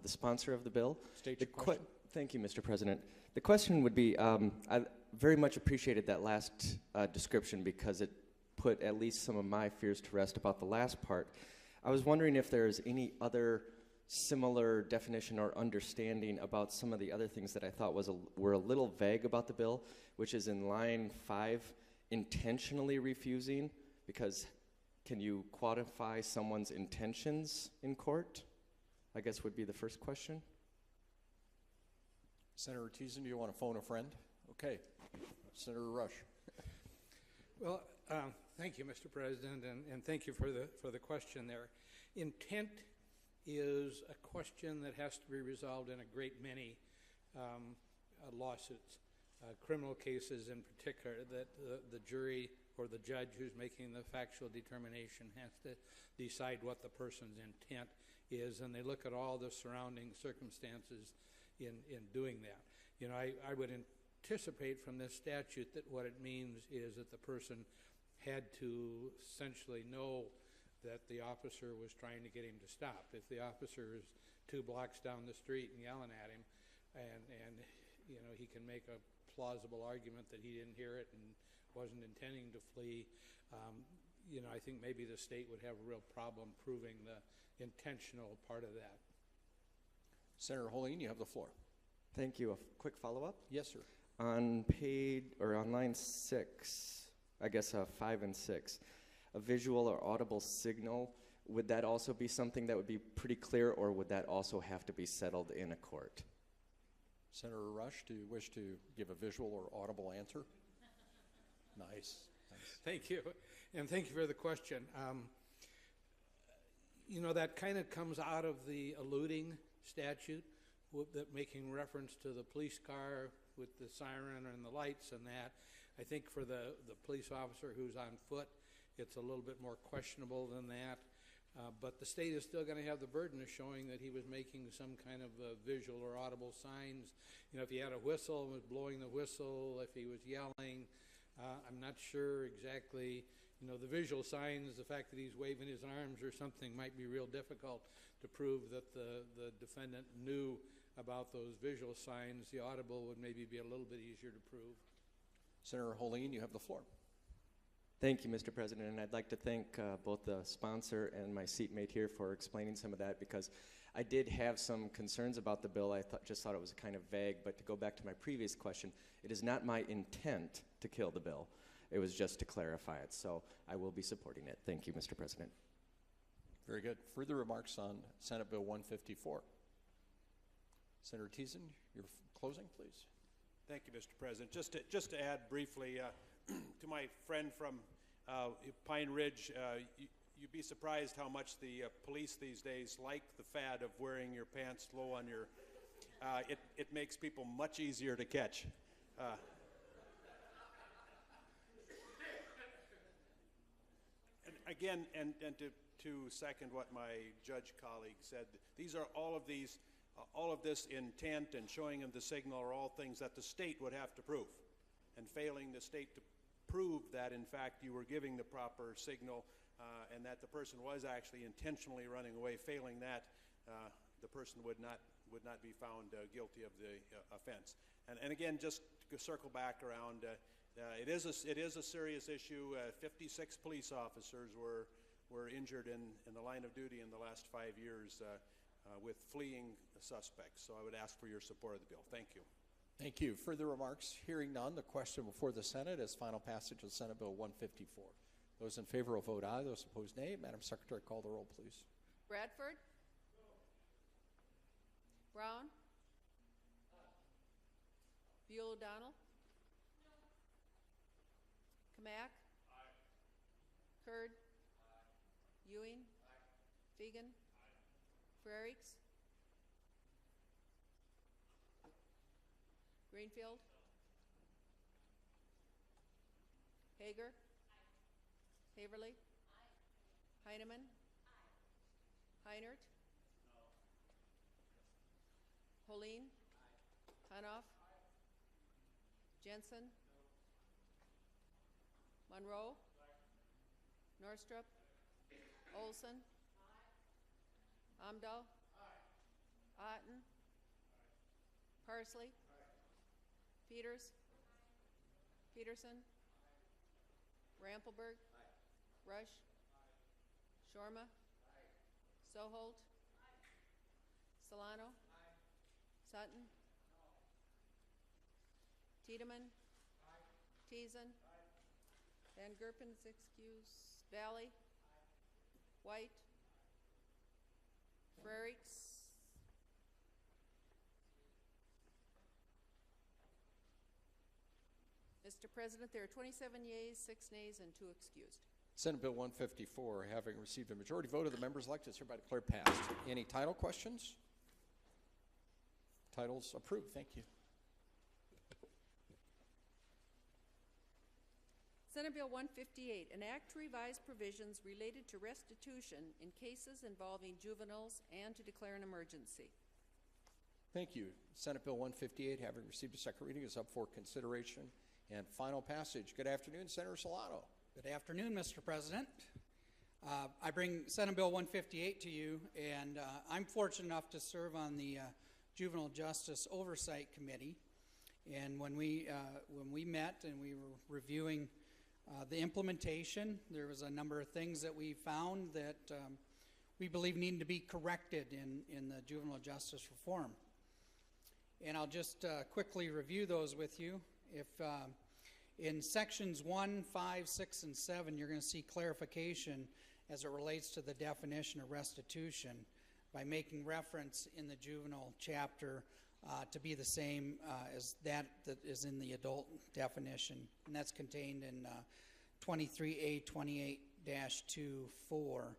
the sponsor of the bill. State your question. Thank you, Mr. President. The question would be, I very much appreciated that last description because it put at least some of my fears to rest about the last part. I was wondering if there's any other similar definition or understanding about some of the other things that I thought were a little vague about the bill, which is in line 5, intentionally refusing, because can you quantify someone's intentions in court? I guess would be the first question. Senator Teason, do you want to phone a friend? Okay. Senator Rush. Well, thank you, Mr. President, and thank you for the question there. Intent is a question that has to be resolved in a great many lawsuits, criminal cases in particular, that the jury or the judge who's making the factual determination has to decide what the person's intent is, and they look at all the surrounding circumstances in doing that. You know, I would anticipate from this statute that what it means is that the person had to essentially know that the officer was trying to get him to stop. If the officer is 2 blocks down the street and yelling at him, and you know, he can make a plausible argument that he didn't hear it and wasn't intending to flee, you know, I think maybe the state would have a real problem proving the intentional part of that. Senator Holeen, you have the floor. Thank you. A quick follow-up? Yes, sir. On on line 6, I guess 5 and 6, a visual or audible signal, would that also be something that would be pretty clear, or would that also have to be settled in a court? Senator Rush, do you wish to give a visual or audible answer? Nice. Thank you, and thank you for the question. You know, that kind of comes out of the eluding statute, that making reference to the police car with the siren and the lights and that. I think for the police officer who's on foot, it's a little bit more questionable than that. But the state is still going to have the burden of showing that he was making some kind of visual or audible signs. You know, if he had a whistle and was blowing the whistle, if he was yelling, I'm not sure exactly. You know, the visual signs, the fact that he's waving his arms or something might be real difficult to prove that the defendant knew about those visual signs. The audible would maybe be a little bit easier to prove. Senator Holeen, you have the floor. Thank you, Mr. President, and I'd like to thank both the sponsor and my seatmate here for explaining some of that, because I did have some concerns about the bill. I just thought it was kind of vague, but to go back to my previous question, it is not my intent to kill the bill. It was just to clarify it, so I will be supporting it. Thank you, Mr. President. Very good. Further remarks on Senate Bill 154? Senator Teason, your closing, please. Thank you, Mr. President. Just to add briefly to my friend from Pine Ridge, you'd be surprised how much the police these days like the fad of wearing your pants low on your. It makes people much easier to catch. And again, and to second what my judge colleague said, these are all of this intent and showing of the signal are all things that the state would have to prove. And failing the state to prove that, in fact, you were giving the proper signal and that the person was actually intentionally running away, failing that, the person would not be found guilty of the offense. And again, just to circle back around, it is a serious issue. 56 police officers were injured in the line of duty in the last 5 years with fleeing suspects. So I would ask for your support of the bill. Thank you. Thank you. Further remarks? Hearing none, the question before the Senate is final passage of Senate Bill 154. Those in favor will vote aye. Those opposed, nay. Madam Secretary, call the roll, please. Bradford? Brown? Buell O'Donnell? Kamak? Kurd? Ewing? Fegan? Frerichs? Greenfield? Hager? Haverly? Heineman? Heinert? Holeen? Hanoff? Jensen? Monroe? Norstrup? Olson? Amdahl? Otten? Parsley? Peters? Peterson? Rampelberg? Rush? Shorma? Soholt? Solano? Sutton? Tiedemann? Teason? Van Gerpen's excuse. Valley? White? Frerichs? Mr. President, there are 27 yeas, 6 nays, and 2 excused. Senate Bill 154, having received a majority vote of the members elected, is hereby declared passed. Any title questions? Titles approved. Thank you. Senate Bill 158, an act to revise provisions related to restitution in cases involving juveniles and to declare an emergency. Thank you. Senate Bill 158, having received a second reading, is up for consideration and final passage. Good afternoon, Senator Salato. Good afternoon, Mr. President. I bring Senate Bill 158 to you, and I'm fortunate enough to serve on the Juvenile Justice Oversight Committee. And when we met and we were reviewing the implementation, there was a number of things that we found that we believe need to be corrected in the juvenile justice reform. And I'll just quickly review those with you. If in sections 1, 5, 6, and 7, you're going to see clarification as it relates to the definition of restitution by making reference in the juvenile chapter to be the same as that is in the adult definition. And that's contained in 23A 28-24.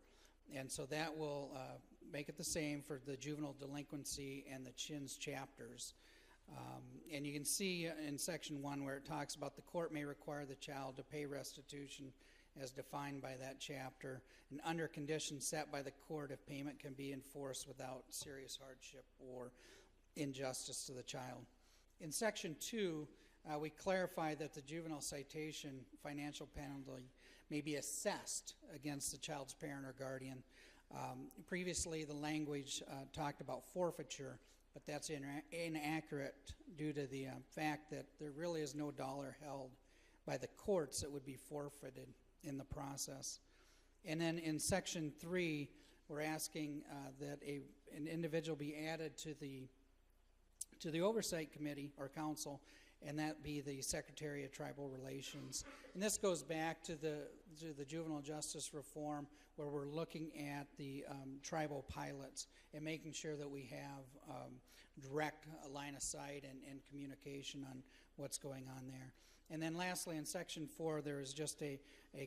And so that will make it the same for the juvenile delinquency and the CHINS chapters. And you can see in section 1 where it talks about the court may require the child to pay restitution as defined by that chapter and under conditions set by the court if payment can be enforced without serious hardship or injustice to the child. In section 2, we clarify that the juvenile citation financial penalty may be assessed against the child's parent or guardian. Previously, the language talked about forfeiture, but that's inaccurate due to the fact that there really is no dollar held by the courts that would be forfeited in the process. And then in section 3, we're asking that an individual be added to the oversight committee or council, and that be the Secretary of Tribal Relations. And this goes back to the juvenile justice reform, where we're looking at the tribal pilots and making sure that we have direct line of sight and communication on what's going on there. And then lastly, in section 4, there is just a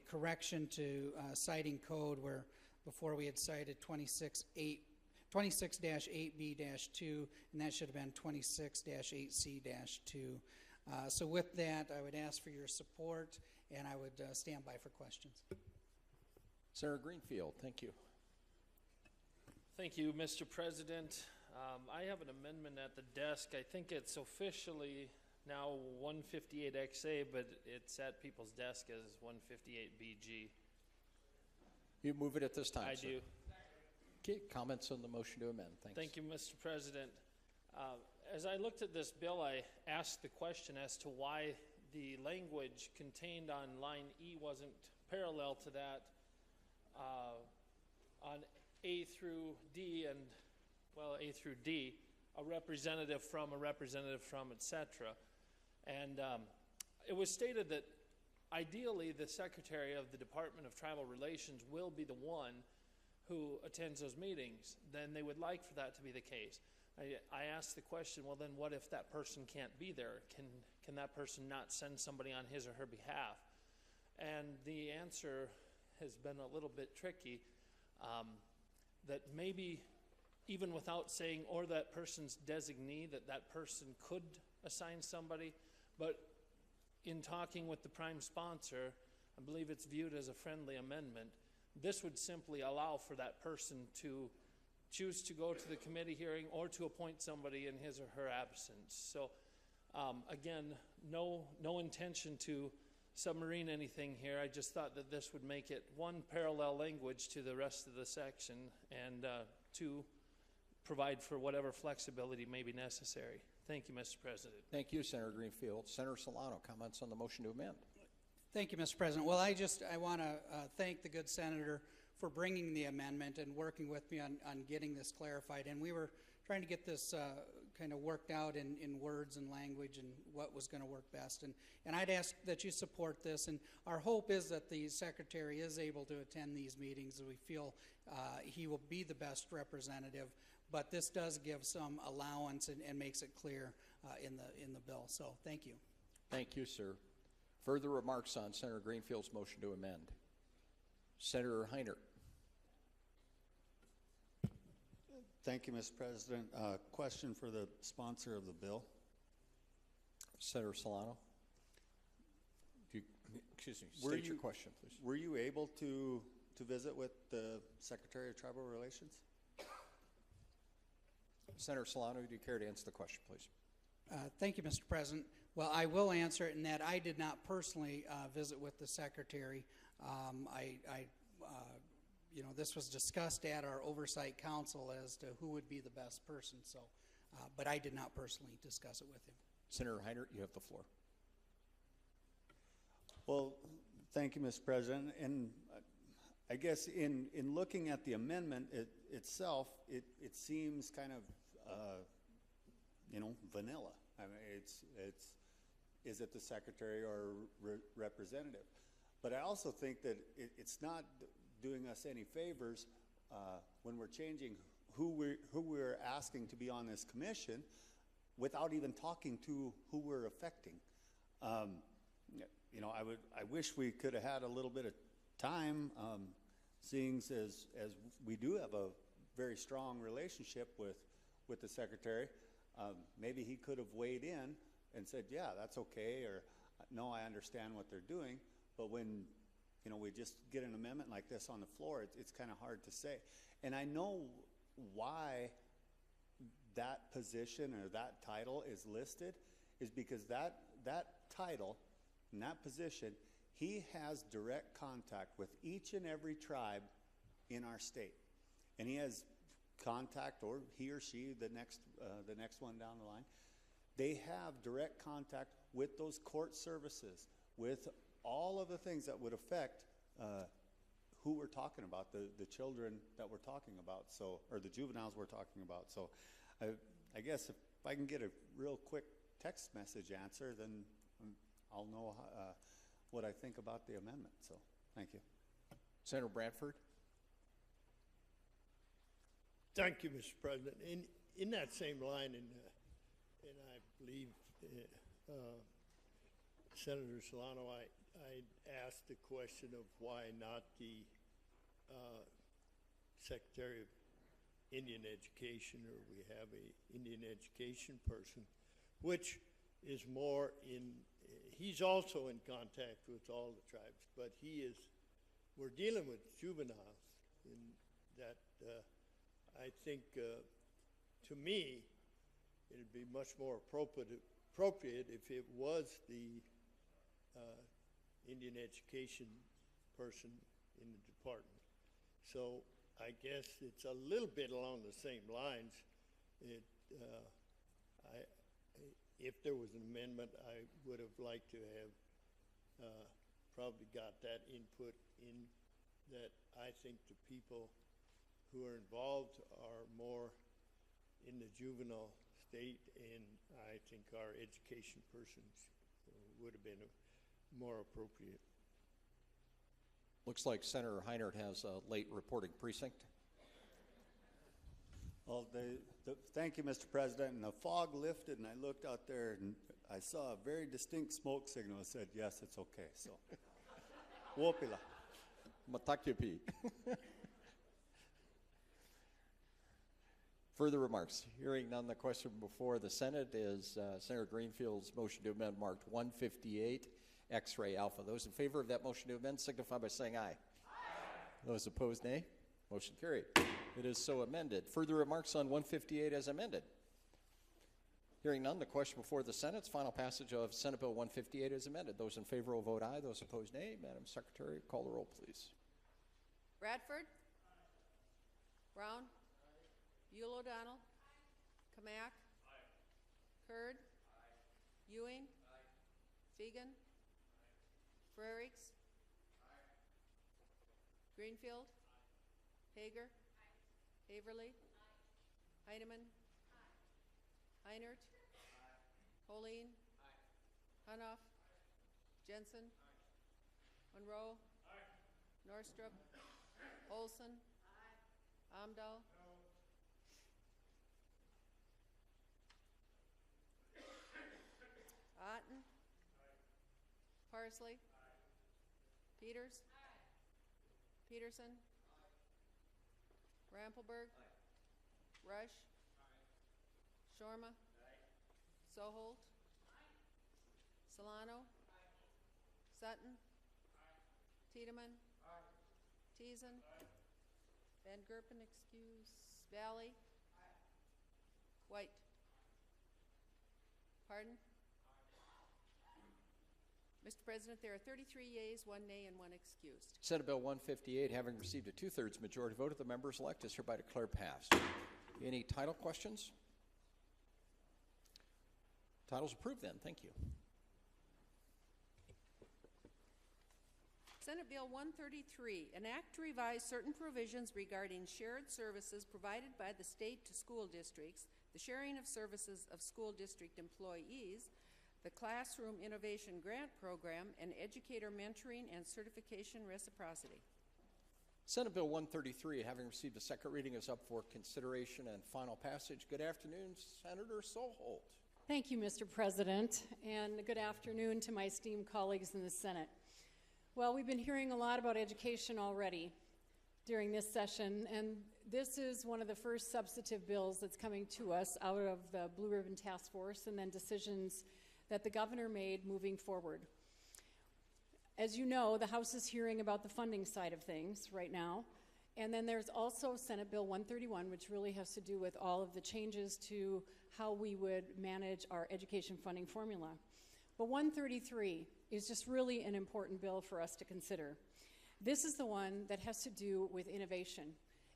correction to citing code, where before we had cited 26-8B-2, and that should have been 26-8C-2. So with that, I would ask for your support, and I would stand by for questions. Senator Greenfield, thank you. Thank you, Mr. President. I have an amendment at the desk. I think it's officially now 158XA, but it's at people's desk as 158BG. You move it at this time, I sir. do. Okay, comments on the motion to amend. Thanks. Thank you, Mr. President. As I looked at this bill, I asked the question as to why the language contained on line E wasn't parallel to that on A through D and, well, A through D, a representative from, etc. And it was stated that ideally the Secretary of the Department of Tribal Relations will be the one who attends those meetings. Then they would like for that to be the case. I asked the question, well, then what if that person can't be there? Can that person not send somebody on his or her behalf? And the answer has been a little bit tricky, that maybe even without saying, or that person's designee, that person could assign somebody, but in talking with the prime sponsor, I believe it's viewed as a friendly amendment. This would simply allow for that person to choose to go to the committee hearing or to appoint somebody in his or her absence. So again, no intention to submarine anything here. I just thought that this would make it, one, parallel language to the rest of the section, and two, provide for whatever flexibility may be necessary. Thank you, Mr. President. Thank you, Senator Greenfield. Senator Solano, comments on the motion to amend. Thank you, Mr. President. Well, I want to thank the good senator for bringing the amendment and working with me on getting this clarified. And we were trying to get this kind of worked out in words and language and what was going to work best. And I'd ask that you support this. And our hope is that the secretary is able to attend these meetings, and we feel he will be the best representative. But this does give some allowance and makes it clear in the bill. So thank you. Thank you, sir. Further remarks on Senator Greenfield's motion to amend? Senator Heiner. Thank you, Mr. President. Question for the sponsor of the bill. Senator Solano. Excuse me, state your question, please. Were you able to visit with the Secretary of Tribal Relations? Senator Solano, do you care to answer the question, please? Thank you, Mr. President. Well, I will answer it in that I did not personally visit with the Secretary. This was discussed at our Oversight Council as to who would be the best person, so, but I did not personally discuss it with him. Senator Heiner, you have the floor. Well, thank you, Mr. President. And I guess in looking at the amendment itself, it seems kind of, vanilla. I mean, is it the secretary or representative? But I also think that it's not doing us any favors when we're changing who we're asking to be on this commission without even talking to who we're affecting. I wish we could have had a little bit of time, seeing as we do have a very strong relationship with the secretary. Maybe he could have weighed in and said, yeah, that's okay, or no, I understand what they're doing. But when we just get an amendment like this on the floor, it's kind of hard to say. And I know why that position or that title is listed is because that title and that position, he has direct contact with each and every tribe in our state. And he has contact, or he or she, the next one down the line, they have direct contact with those court services, with all of the things that would affect who we're talking about, the children that we're talking about, so, or the juveniles we're talking about. So I guess if I can get a real quick text message answer, then I'll know what I think about the amendment. So thank you. Senator Bradford. Thank you, Mr. President. In that same line, and I believe Senator Solano, I asked the question of why not the Secretary of Indian Education, or we have a Indian education person, which is more he's also in contact with all the tribes, but we're dealing with juveniles, in that I think, to me, it'd be much more appropriate if it was the Indian education person in the department. So I guess it's a little bit along the same lines. If there was an amendment, I would have liked to have probably got that input in that. I think the people who are involved are more in the juvenile state, and I think our education persons would have been more appropriate. Looks like Senator Heiner has a late reporting precinct. Well, thank you, Mr. President. And the fog lifted, and I looked out there, and I saw a very distinct smoke signal that said, yes, it's okay. So, Wopila. Matakipi. Further remarks? Hearing none, the question before the Senate is Senator Greenfield's motion to amend marked 158 X-ray alpha. Those in favor of that motion to amend signify by saying aye. Those opposed, nay. Motion carried. It is so amended. Further remarks on 158 as amended? Hearing none, the question before the Senate is final passage of Senate Bill 158 as amended. Those in favor will vote aye. Those opposed, nay. Madam Secretary, call the roll, please. Bradford? Brown? Buell O'Donnell? Kamak? Kurd? Ewing? Fegan? Frericks? Greenfield? Hager? Haverly? Heineman? Einert? Holeen? Hunoff? Jensen? Monroe? Norstrup? Olson? Amdahl? Otten? Horsley. Peters. Peterson. Rampelberg. Rush. Shorma. Soholt. Solano. Sutton. Tiedemann. Teason. Van Gerpen, excuse. Valley. White. Pardon? Mr. President, there are 33 yeas, 1 nay, and 1 excused. Senate Bill 158, having received a two-thirds majority vote of the members elect, is hereby declared passed. Any title questions? Title's approved then. Thank you. Senate Bill 133, an act to revise certain provisions regarding shared services provided by the state to school districts, the sharing of services of school district employees, the Classroom Innovation Grant Program, and educator mentoring and certification reciprocity. Senate Bill 133, having received a second reading, is up for consideration and final passage. Good afternoon, Senator Soholt. Thank you, Mr. President, and good afternoon to my esteemed colleagues in the Senate. Well, we've been hearing a lot about education already during this session, and this is one of the first substantive bills that's coming to us out of the Blue Ribbon Task Force and then decisions that the governor made moving forward. As you know, the House is hearing about the funding side of things right now, and then there's also Senate Bill 131, which really has to do with all of the changes to how we would manage our education funding formula. But 133 is just really an important bill for us to consider. This is the one that has to do with innovation.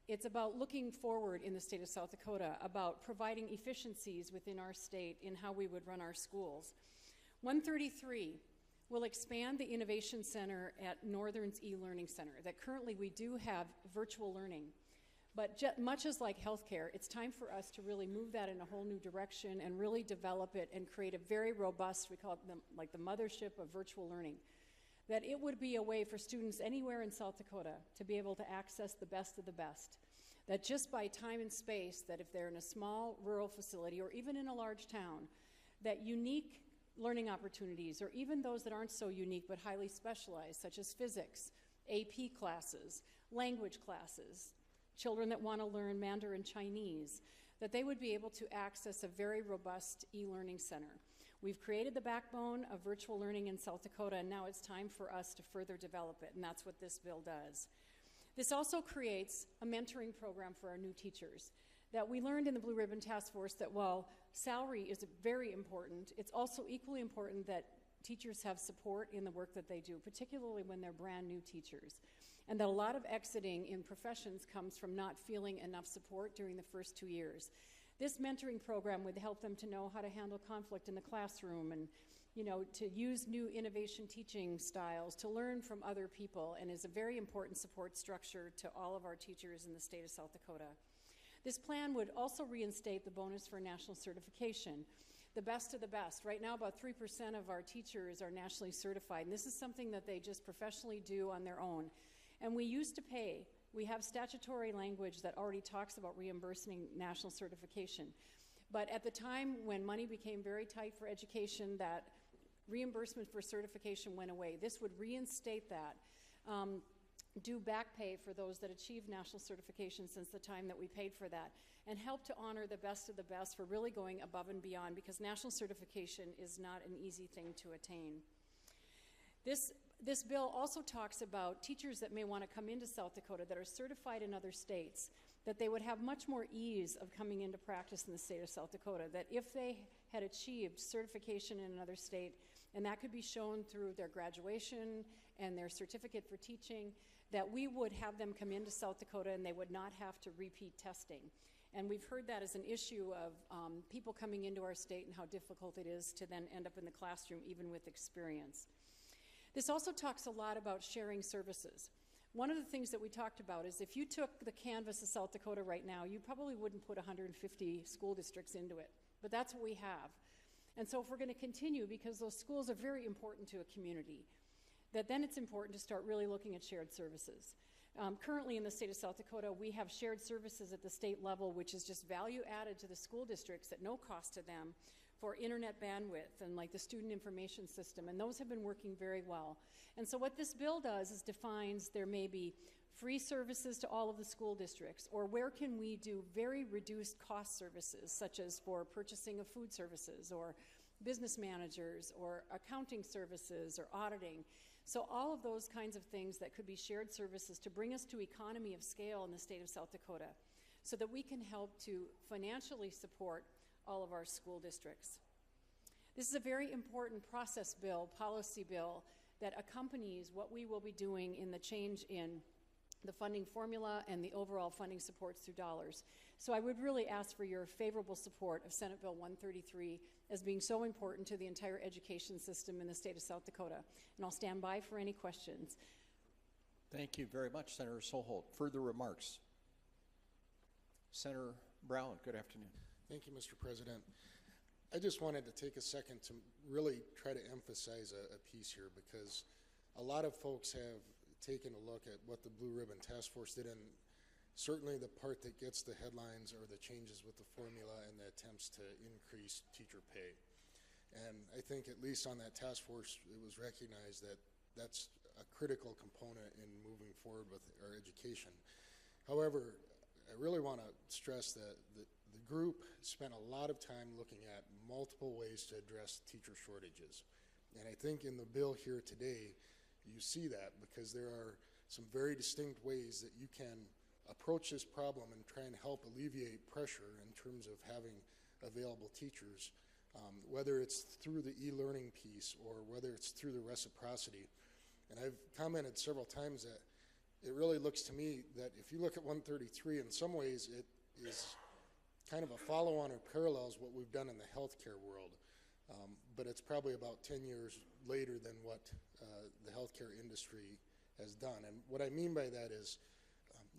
It's about looking forward in the state of South Dakota, about providing efficiencies within our state in how we would run our schools. 133 will expand the Innovation Center at Northern's e-Learning Center, that currently we do have virtual learning. But much as like healthcare, it's time for us to really move that in a whole new direction and really develop it and create a very robust, we call it like the mothership of virtual learning, that it would be a way for students anywhere in South Dakota to be able to access the best of the best. That just by time and space, that if they're in a small rural facility or even in a large town, that unique learning opportunities, or even those that aren't so unique but highly specialized, such as physics, AP classes, language classes, children that want to learn Mandarin Chinese, that they would be able to access a very robust e-learning center. We've created the backbone of virtual learning in South Dakota, and now it's time for us to further develop it, and that's what this bill does. This also creates a mentoring program for our new teachers. That we learned in the Blue Ribbon Task Force that while salary is very important, it's also equally important that teachers have support in the work that they do, particularly when they're brand new teachers. And that a lot of exiting in professions comes from not feeling enough support during the first 2 years. This mentoring program would help them to know how to handle conflict in the classroom and, you know, to use new innovation teaching styles, to learn from other people, and is a very important support structure to all of our teachers in the state of South Dakota. This plan would also reinstate the bonus for national certification, the best of the best. Right now, about 3% of our teachers are nationally certified, and this is something that they just professionally do on their own. And we used to pay. We have statutory language that already talks about reimbursing national certification. But at the time when money became very tight for education, that reimbursement for certification went away. This would reinstate that, do back pay for those that achieved national certification since the time that we paid for that, and help to honor the best of the best for really going above and beyond, because national certification is not an easy thing to attain. This bill also talks about teachers that may want to come into South Dakota that are certified in other states, that they would have much more ease of coming into practice in the state of South Dakota, that if they had achieved certification in another state, and that could be shown through their graduation and their certificate for teaching, that we would have them come into South Dakota and they would not have to repeat testing. And we've heard that as an issue of people coming into our state and how difficult it is to then end up in the classroom even with experience. This also talks a lot about sharing services. One of the things that we talked about is if you took the canvas of South Dakota right now, you probably wouldn't put 150 school districts into it, but that's what we have. And so if we're going to continue, because those schools are very important to a community, that then it's important to start really looking at shared services. Currently in the state of South Dakota, we have shared services at the state level, which is just value added to the school districts at no cost to them for internet bandwidth and like the student information system, and those have been working very well. And so what this bill does is defines there may be free services to all of the school districts, or where can we do very reduced cost services, such as for purchasing of food services, or business managers, or accounting services, or auditing. So all of those kinds of things that could be shared services to bring us to economy of scale in the state of South Dakota, so that we can help to financially support all of our school districts. This is a very important process bill, policy bill, that accompanies what we will be doing in the change in the funding formula and the overall funding supports through dollars. So I would really ask for your favorable support of Senate Bill 133 as being so important to the entire education system in the state of South Dakota. And I'll stand by for any questions. Thank you very much, Senator Soholt. Further remarks? Senator Brown, good afternoon. Thank you, Mr. President. I just wanted to take a second to really try to emphasize a piece here, because a lot of folks have taken a look at what the Blue Ribbon Task Force did, and certainly the part that gets the headlines are the changes with the formula and the attempts to increase teacher pay. And I think at least on that task force, it was recognized that that's a critical component in moving forward with our education. However, I really want to stress that the group spent a lot of time looking at multiple ways to address teacher shortages. And I think in the bill here today, you see that, because there are some very distinct ways that you can approach this problem and try and help alleviate pressure in terms of having available teachers, whether it's through the e-learning piece or whether it's through the reciprocity. And I've commented several times that it really looks to me that if you look at 133, in some ways it is kind of a follow-on or parallels what we've done in the healthcare world, but it's probably about 10 years later than what the healthcare industry has done. And what I mean by that is,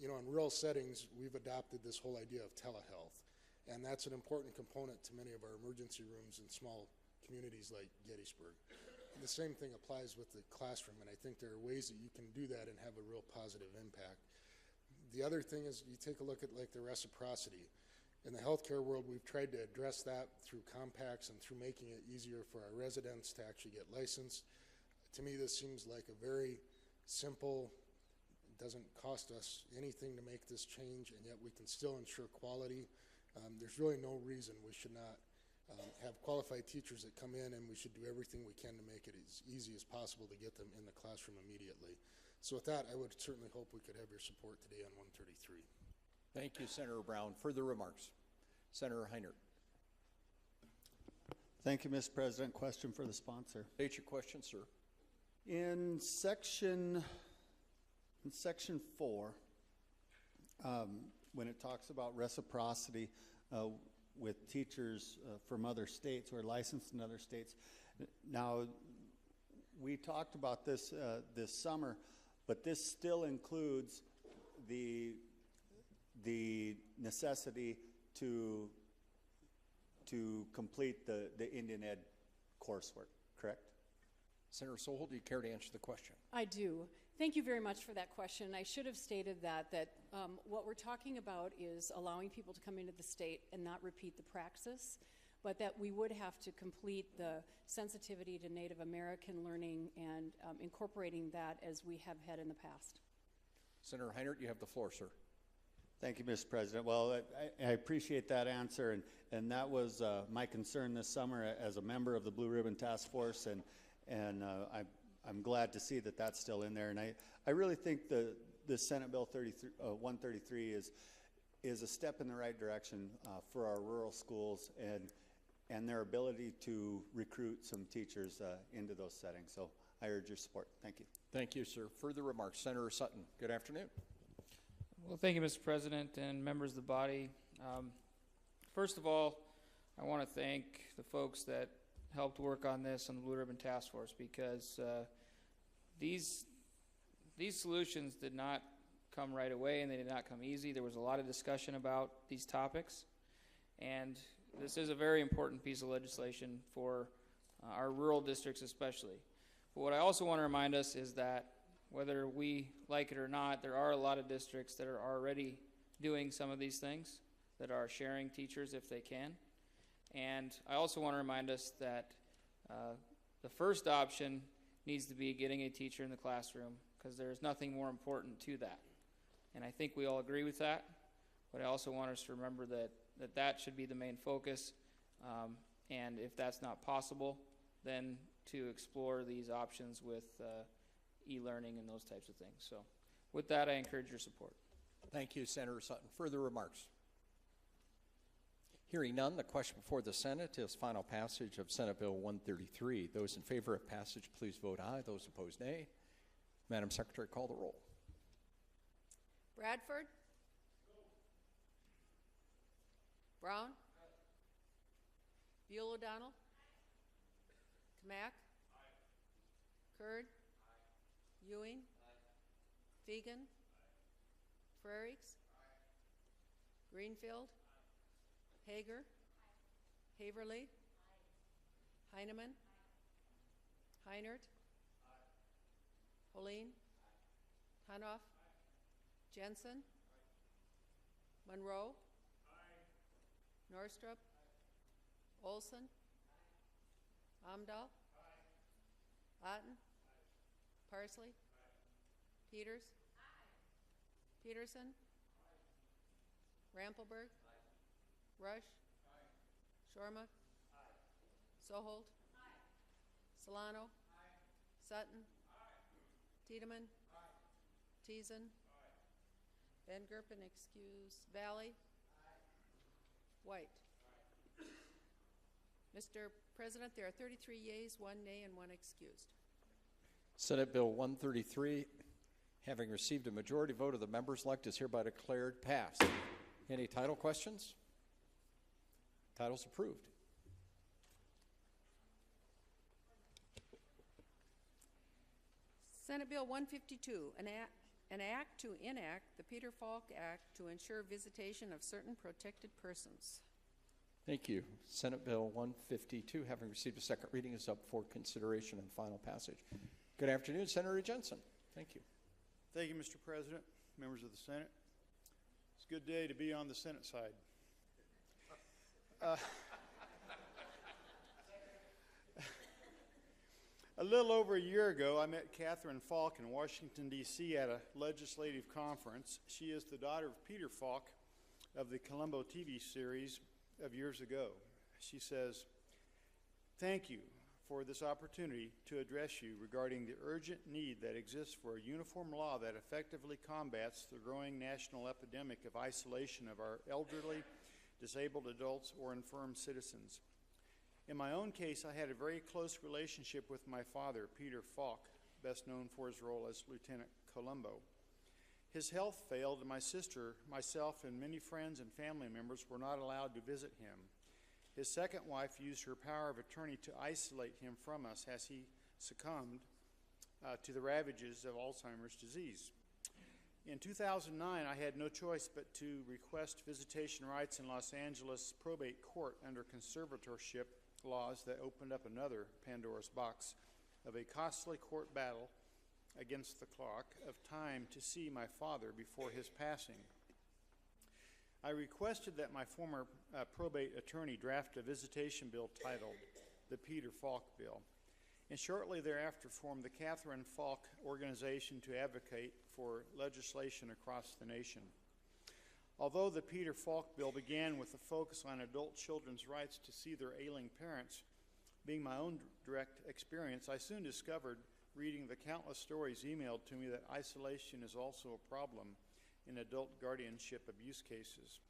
in rural settings, we've adopted this whole idea of telehealth, and that's an important component to many of our emergency rooms in small communities like Gettysburg. The same thing applies with the classroom, and I think there are ways that you can do that and have a real positive impact. The other thing is you take a look at like the reciprocity. In the healthcare world, we've tried to address that through compacts and through making it easier for our residents to actually get licensed. To me, this seems like a very simple, doesn't cost us anything to make this change, and yet we can still ensure quality. There's really no reason we should not have qualified teachers that come in, and we should do everything we can to make it as easy as possible to get them in the classroom immediately. So with that, I would certainly hope we could have your support today on 133. Thank you, Senator Brown. Further remarks? Senator Heinert. Thank you, Mr. President. Question for the sponsor. State your question, sir. In section 4, when it talks about reciprocity with teachers from other states or licensed in other states, now we talked about this this summer, but this still includes the necessity to complete the Indian Ed coursework, correct? Senator Soholt, do you care to answer the question? I do. Thank you very much for that question. I should have stated that what we're talking about is allowing people to come into the state and not repeat the praxis, but that we would have to complete the sensitivity to Native American learning and incorporating that as we have had in the past. Senator Heinert, you have the floor, sir. Thank you, Mr. President. Well, I appreciate that answer, and that was my concern this summer as a member of the Blue Ribbon Task Force, and I'm glad to see that that's still in there. And I really think the Senate Bill 133 is a step in the right direction for our rural schools and their ability to recruit some teachers into those settings. So I urge your support. Thank you. Thank you, sir. Further remarks? Senator Sutton, good afternoon. Well, thank you, Mr. President and members of the body. First of all, I want to thank the folks that helped work on this on the Blue Ribbon Task Force, because these solutions did not come right away and they did not come easy. There was a lot of discussion about these topics, and this is a very important piece of legislation for our rural districts especially. But what I also want to remind us is that whether we like it or not, there are a lot of districts that are already doing some of these things, that are sharing teachers if they can. And I also want to remind us that the first option needs to be getting a teacher in the classroom, because there's nothing more important to that. And I think we all agree with that, but I also want us to remember that should be the main focus. And if that's not possible, then to explore these options with e-learning and those types of things. So with that, I encourage your support. Thank you, Senator Sutton. Further remarks? Hearing none, the question before the Senate is final passage of Senate Bill 133. Those in favor of passage, please vote aye. Those opposed, nay. Madam Secretary, call the roll. Bradford? Brown? Buell O'Donnell? Kamak? Kurd? Ewing? Fegan? Frerichs? Greenfield? Hager? Haverly? Heineman? Heinert? Holeen? Hanoff? Jensen? Monroe? Norstrup? Olson? Amdahl? Otten? Parsley? Peters? Peterson? Rampelberg? Rush? Shorma? Sohold? Solano? Sutton? Tiedemann? Teason? Van Gerpen, excuse. Valley? White? Mr. President, there are 33 yeas, 1 nay, and 1 excused. Senate Bill 133, having received a majority vote of the members elect, is hereby declared passed. Any title questions? Title's approved. Senate Bill 152, an act to enact the Peter Falk Act to ensure visitation of certain protected persons. Thank you. Senate Bill 152, having received a second reading, is up for consideration and final passage. Good afternoon, Senator Jensen. Thank you. Thank you, Mr. President, members of the Senate. It's a good day to be on the Senate side. A little over a year ago, I met Catherine Falk in Washington, D.C. at a legislative conference. She is the daughter of Peter Falk of the Columbo TV series of years ago. She says, "Thank you for this opportunity to address you regarding the urgent need that exists for a uniform law that effectively combats the growing national epidemic of isolation of our elderly, disabled adults, or infirm citizens. In my own case, I had a very close relationship with my father, Peter Falk, best known for his role as Lieutenant Columbo. His health failed, and my sister, myself, and many friends and family members were not allowed to visit him. His second wife used her power of attorney to isolate him from us as he succumbed to the ravages of Alzheimer's disease. In 2009, I had no choice but to request visitation rights in Los Angeles probate court under conservatorship laws that opened up another Pandora's box of a costly court battle against the clock of time to see my father before his passing. I requested that my former probate attorney draft a visitation bill titled the Peter Falk Bill, and shortly thereafter formed the Catherine Falk Organization to advocate for legislation across the nation. Although the Peter Falk Bill began with a focus on adult children's rights to see their ailing parents, being my own direct experience, I soon discovered, reading the countless stories emailed to me, that isolation is also a problem in adult guardianship abuse cases.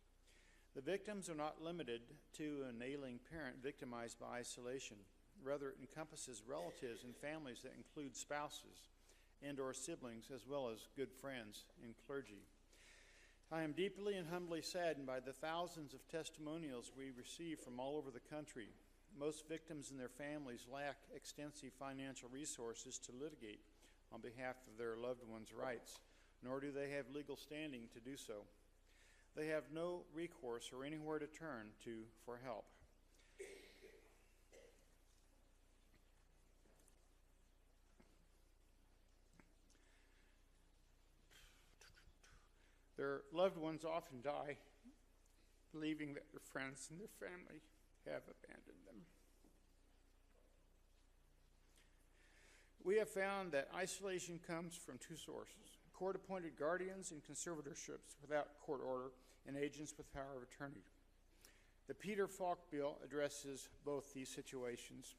The victims are not limited to an ailing parent victimized by isolation. Rather, it encompasses relatives and families that include spouses and/or siblings, as well as good friends and clergy. I am deeply and humbly saddened by the thousands of testimonials we receive from all over the country. Most victims and their families lack extensive financial resources to litigate on behalf of their loved ones' rights, nor do they have legal standing to do so. They have no recourse or anywhere to turn to for help. Their loved ones often die, leaving their friends and their family have abandoned them. We have found that isolation comes from two sources: court-appointed guardians and conservatorships without court order, and agents with power of attorney. The Peter Falk bill addresses both these situations.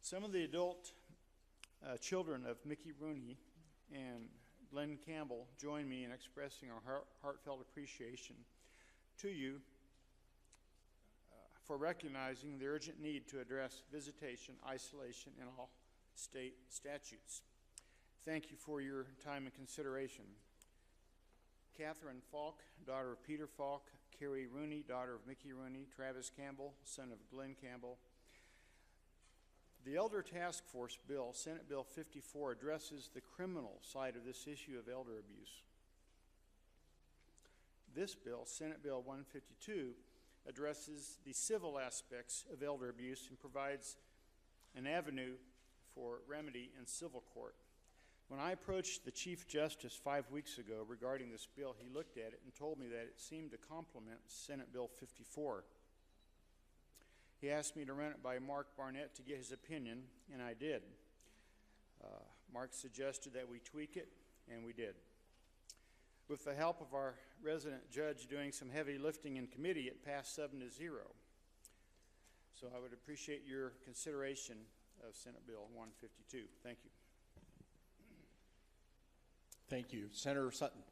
Some of the adult children of Mickey Rooney and Glenn Campbell join me in expressing our heartfelt appreciation to you for recognizing the urgent need to address visitation, isolation in all state statutes. Thank you for your time and consideration. Catherine Falk, daughter of Peter Falk; Carrie Rooney, daughter of Mickey Rooney; Travis Campbell, son of Glenn Campbell. The Elder Task Force Bill, Senate Bill 54, addresses the criminal side of this issue of elder abuse. This bill, Senate Bill 152, addresses the civil aspects of elder abuse and provides an avenue for remedy in civil court. When I approached the Chief Justice 5 weeks ago regarding this bill, he looked at it and told me that it seemed to complement Senate Bill 54. He asked me to run it by Mark Barnett to get his opinion, and I did. Mark suggested that we tweak it, and we did. With the help of our resident judge doing some heavy lifting in committee, it passed 7-0. So I would appreciate your consideration of Senate Bill 152. Thank you. Thank you. Senator Sutton.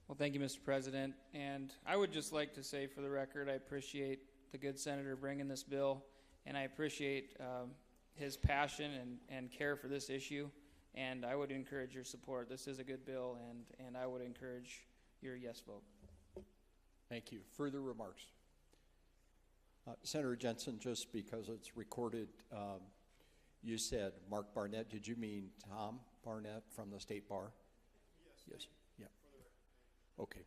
Well, thank you, Mr. President. And I would just like to say for the record, I appreciate the good senator bringing this bill, and I appreciate his passion and care for this issue, and I would encourage your support. This is a good bill, and I would encourage your yes vote. Thank you. Further remarks? Senator Jensen, just because it's recorded, you said Mark Barnett. Did you mean Tom Barnett from the State Bar? Yes. Yeah. Okay.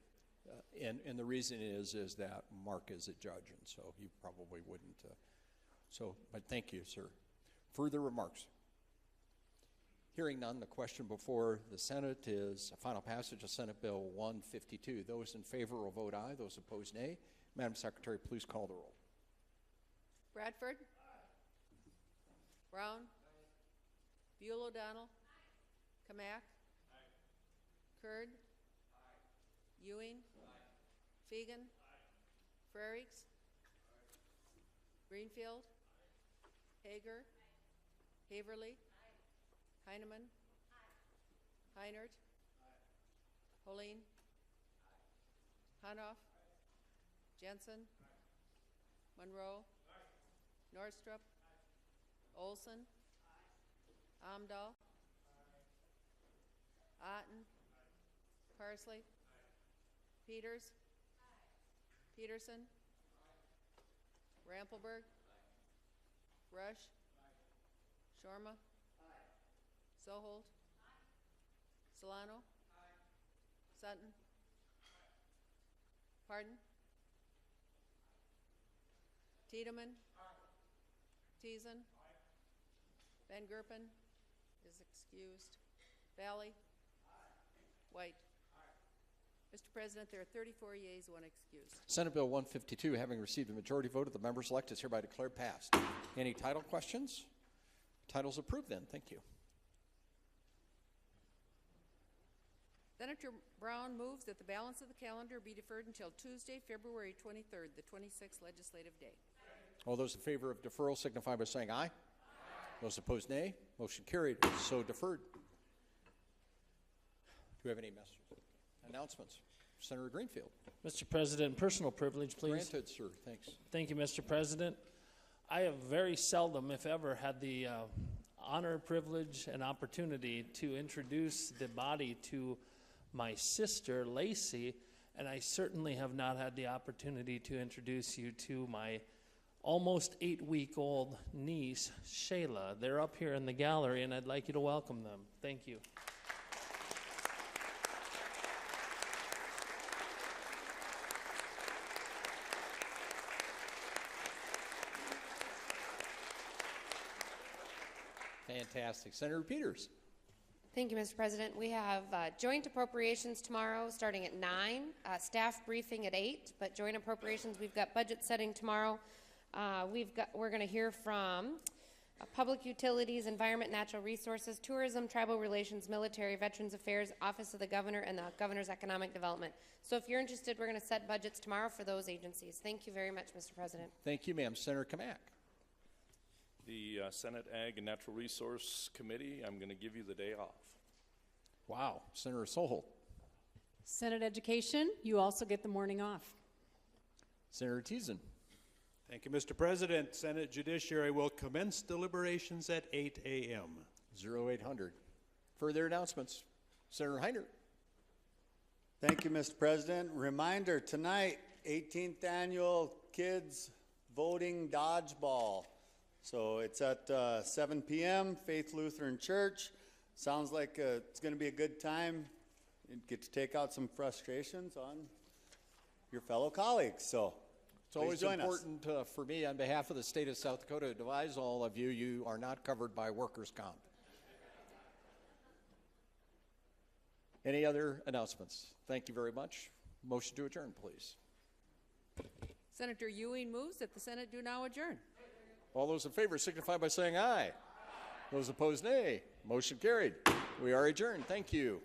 And the reason is that Mark is a judge, and so he probably wouldn't. But thank you, sir. Further remarks? Hearing none, the question before the Senate is a final passage of Senate Bill 152. Those in favor will vote aye. Those opposed, nay. Madam Secretary, please call the roll. Bradford? Brown? Buell O'Donnell? Kamak? Kurd? Ewing? Fegan? Frerichs? Greenfield? Hager? Haverly? Heineman? Heinert? Holeen? Hanoff? Jensen? Monroe? Norstrup? Olson? Amdahl? Otten? Parsley? Peters? Peterson? Rampelberg? Rush? Shorma? Soholt? Solano? Sutton? Pardon? Tiedemann? Teason? Van Gerpen is excused. Valley? White? Mr. President, there are 34 yeas, 1 excused. Senate Bill 152, having received a majority vote of the members elect, is hereby declared passed. Any title questions? Title's approved then. Thank you. Senator Brown moves that the balance of the calendar be deferred until Tuesday, February 23rd, the 26th legislative day. All those in favor of deferral signify by saying aye. Those opposed, nay. Motion carried. So deferred. Do we have any messages? Announcements. Senator Greenfield. Mr. President, personal privilege, please. Granted, sir. Thanks. Thank you, Mr. President. I have very seldom, if ever, had the honor, privilege, and opportunity to introduce the body to my sister, Lacey, and I certainly have not had the opportunity to introduce you to my almost 8-week-old niece, Shayla. They're up here in the gallery, and I'd like you to welcome them. Thank you. Fantastic. Senator Peters. Thank you, Mr. President. We have joint appropriations tomorrow starting at 9, staff briefing at 8, but joint appropriations, we've got budget setting tomorrow We're going to hear from Public Utilities, Environment, Natural Resources, Tourism, Tribal Relations, Military, Veterans Affairs, Office of the Governor, and the Governor's Economic Development. So if you're interested, we're going to set budgets tomorrow for those agencies. Thank you very much, Mr. President. Thank you, ma'am. Senator Kamak. The Senate Ag and Natural Resource Committee, I'm going to give you the day off. Wow. Senator Soholt. Senate Education, you also get the morning off. Senator Teason. Thank you, Mr. President. Senate Judiciary will commence deliberations at 8 a.m. 0800. Further announcements. Senator Heiner. Thank you, Mr. President. Reminder tonight, 18th annual kids voting dodgeball. So it's at 7 p.m., Faith Lutheran Church. Sounds like it's going to be a good time. You get to take out some frustrations on your fellow colleagues. So it's always important for me, on behalf of the state of South Dakota, to advise all of you, you are not covered by workers' comp. Any other announcements? Thank you very much. Motion to adjourn, please. Senator Ewing moves that the Senate do now adjourn. All those in favor signify by saying aye. Those opposed, nay. Motion carried. We are adjourned. Thank you.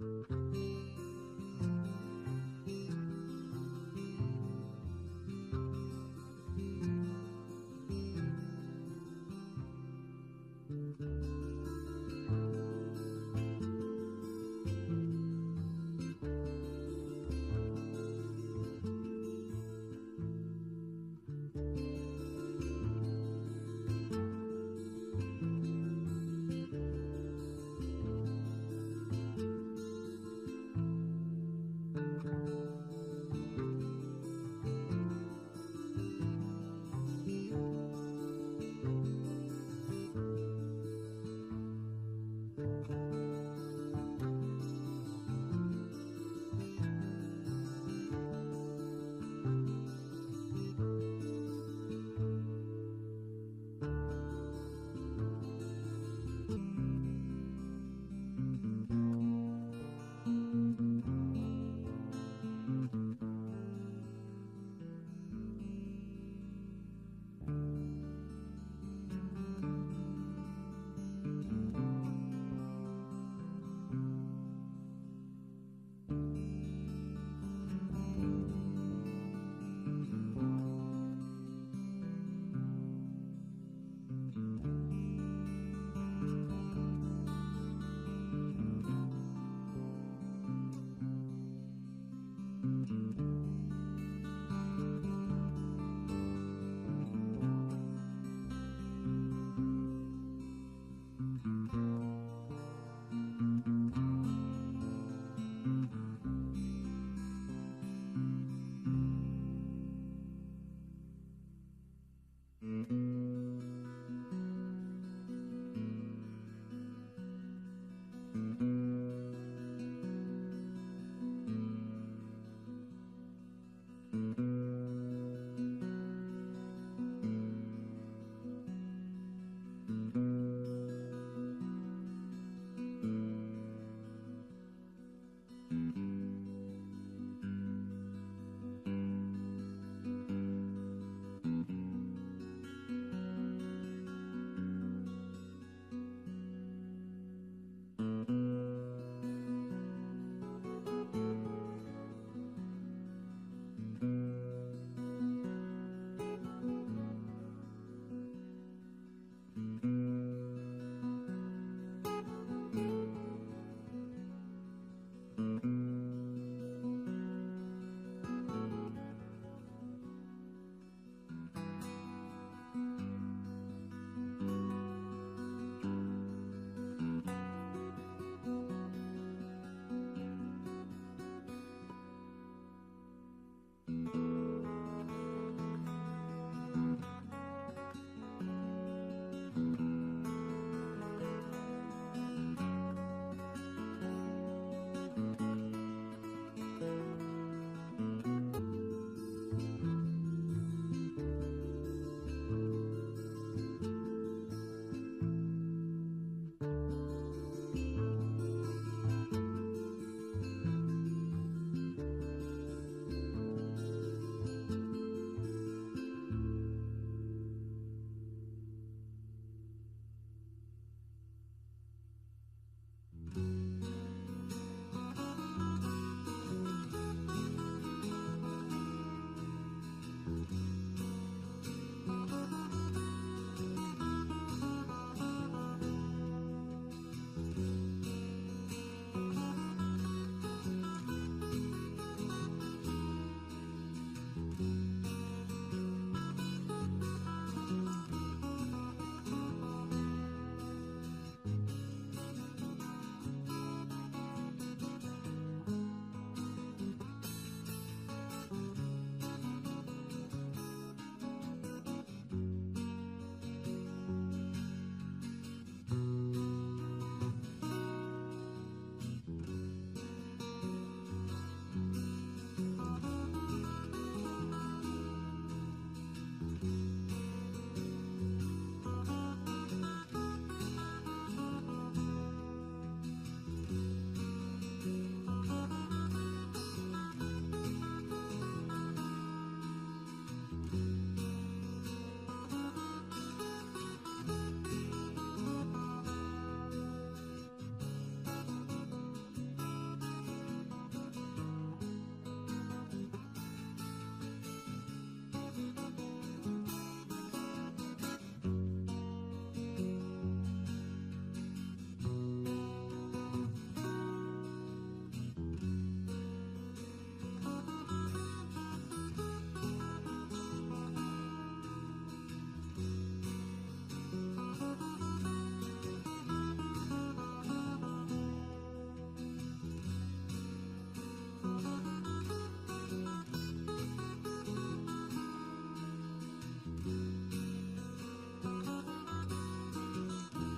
you.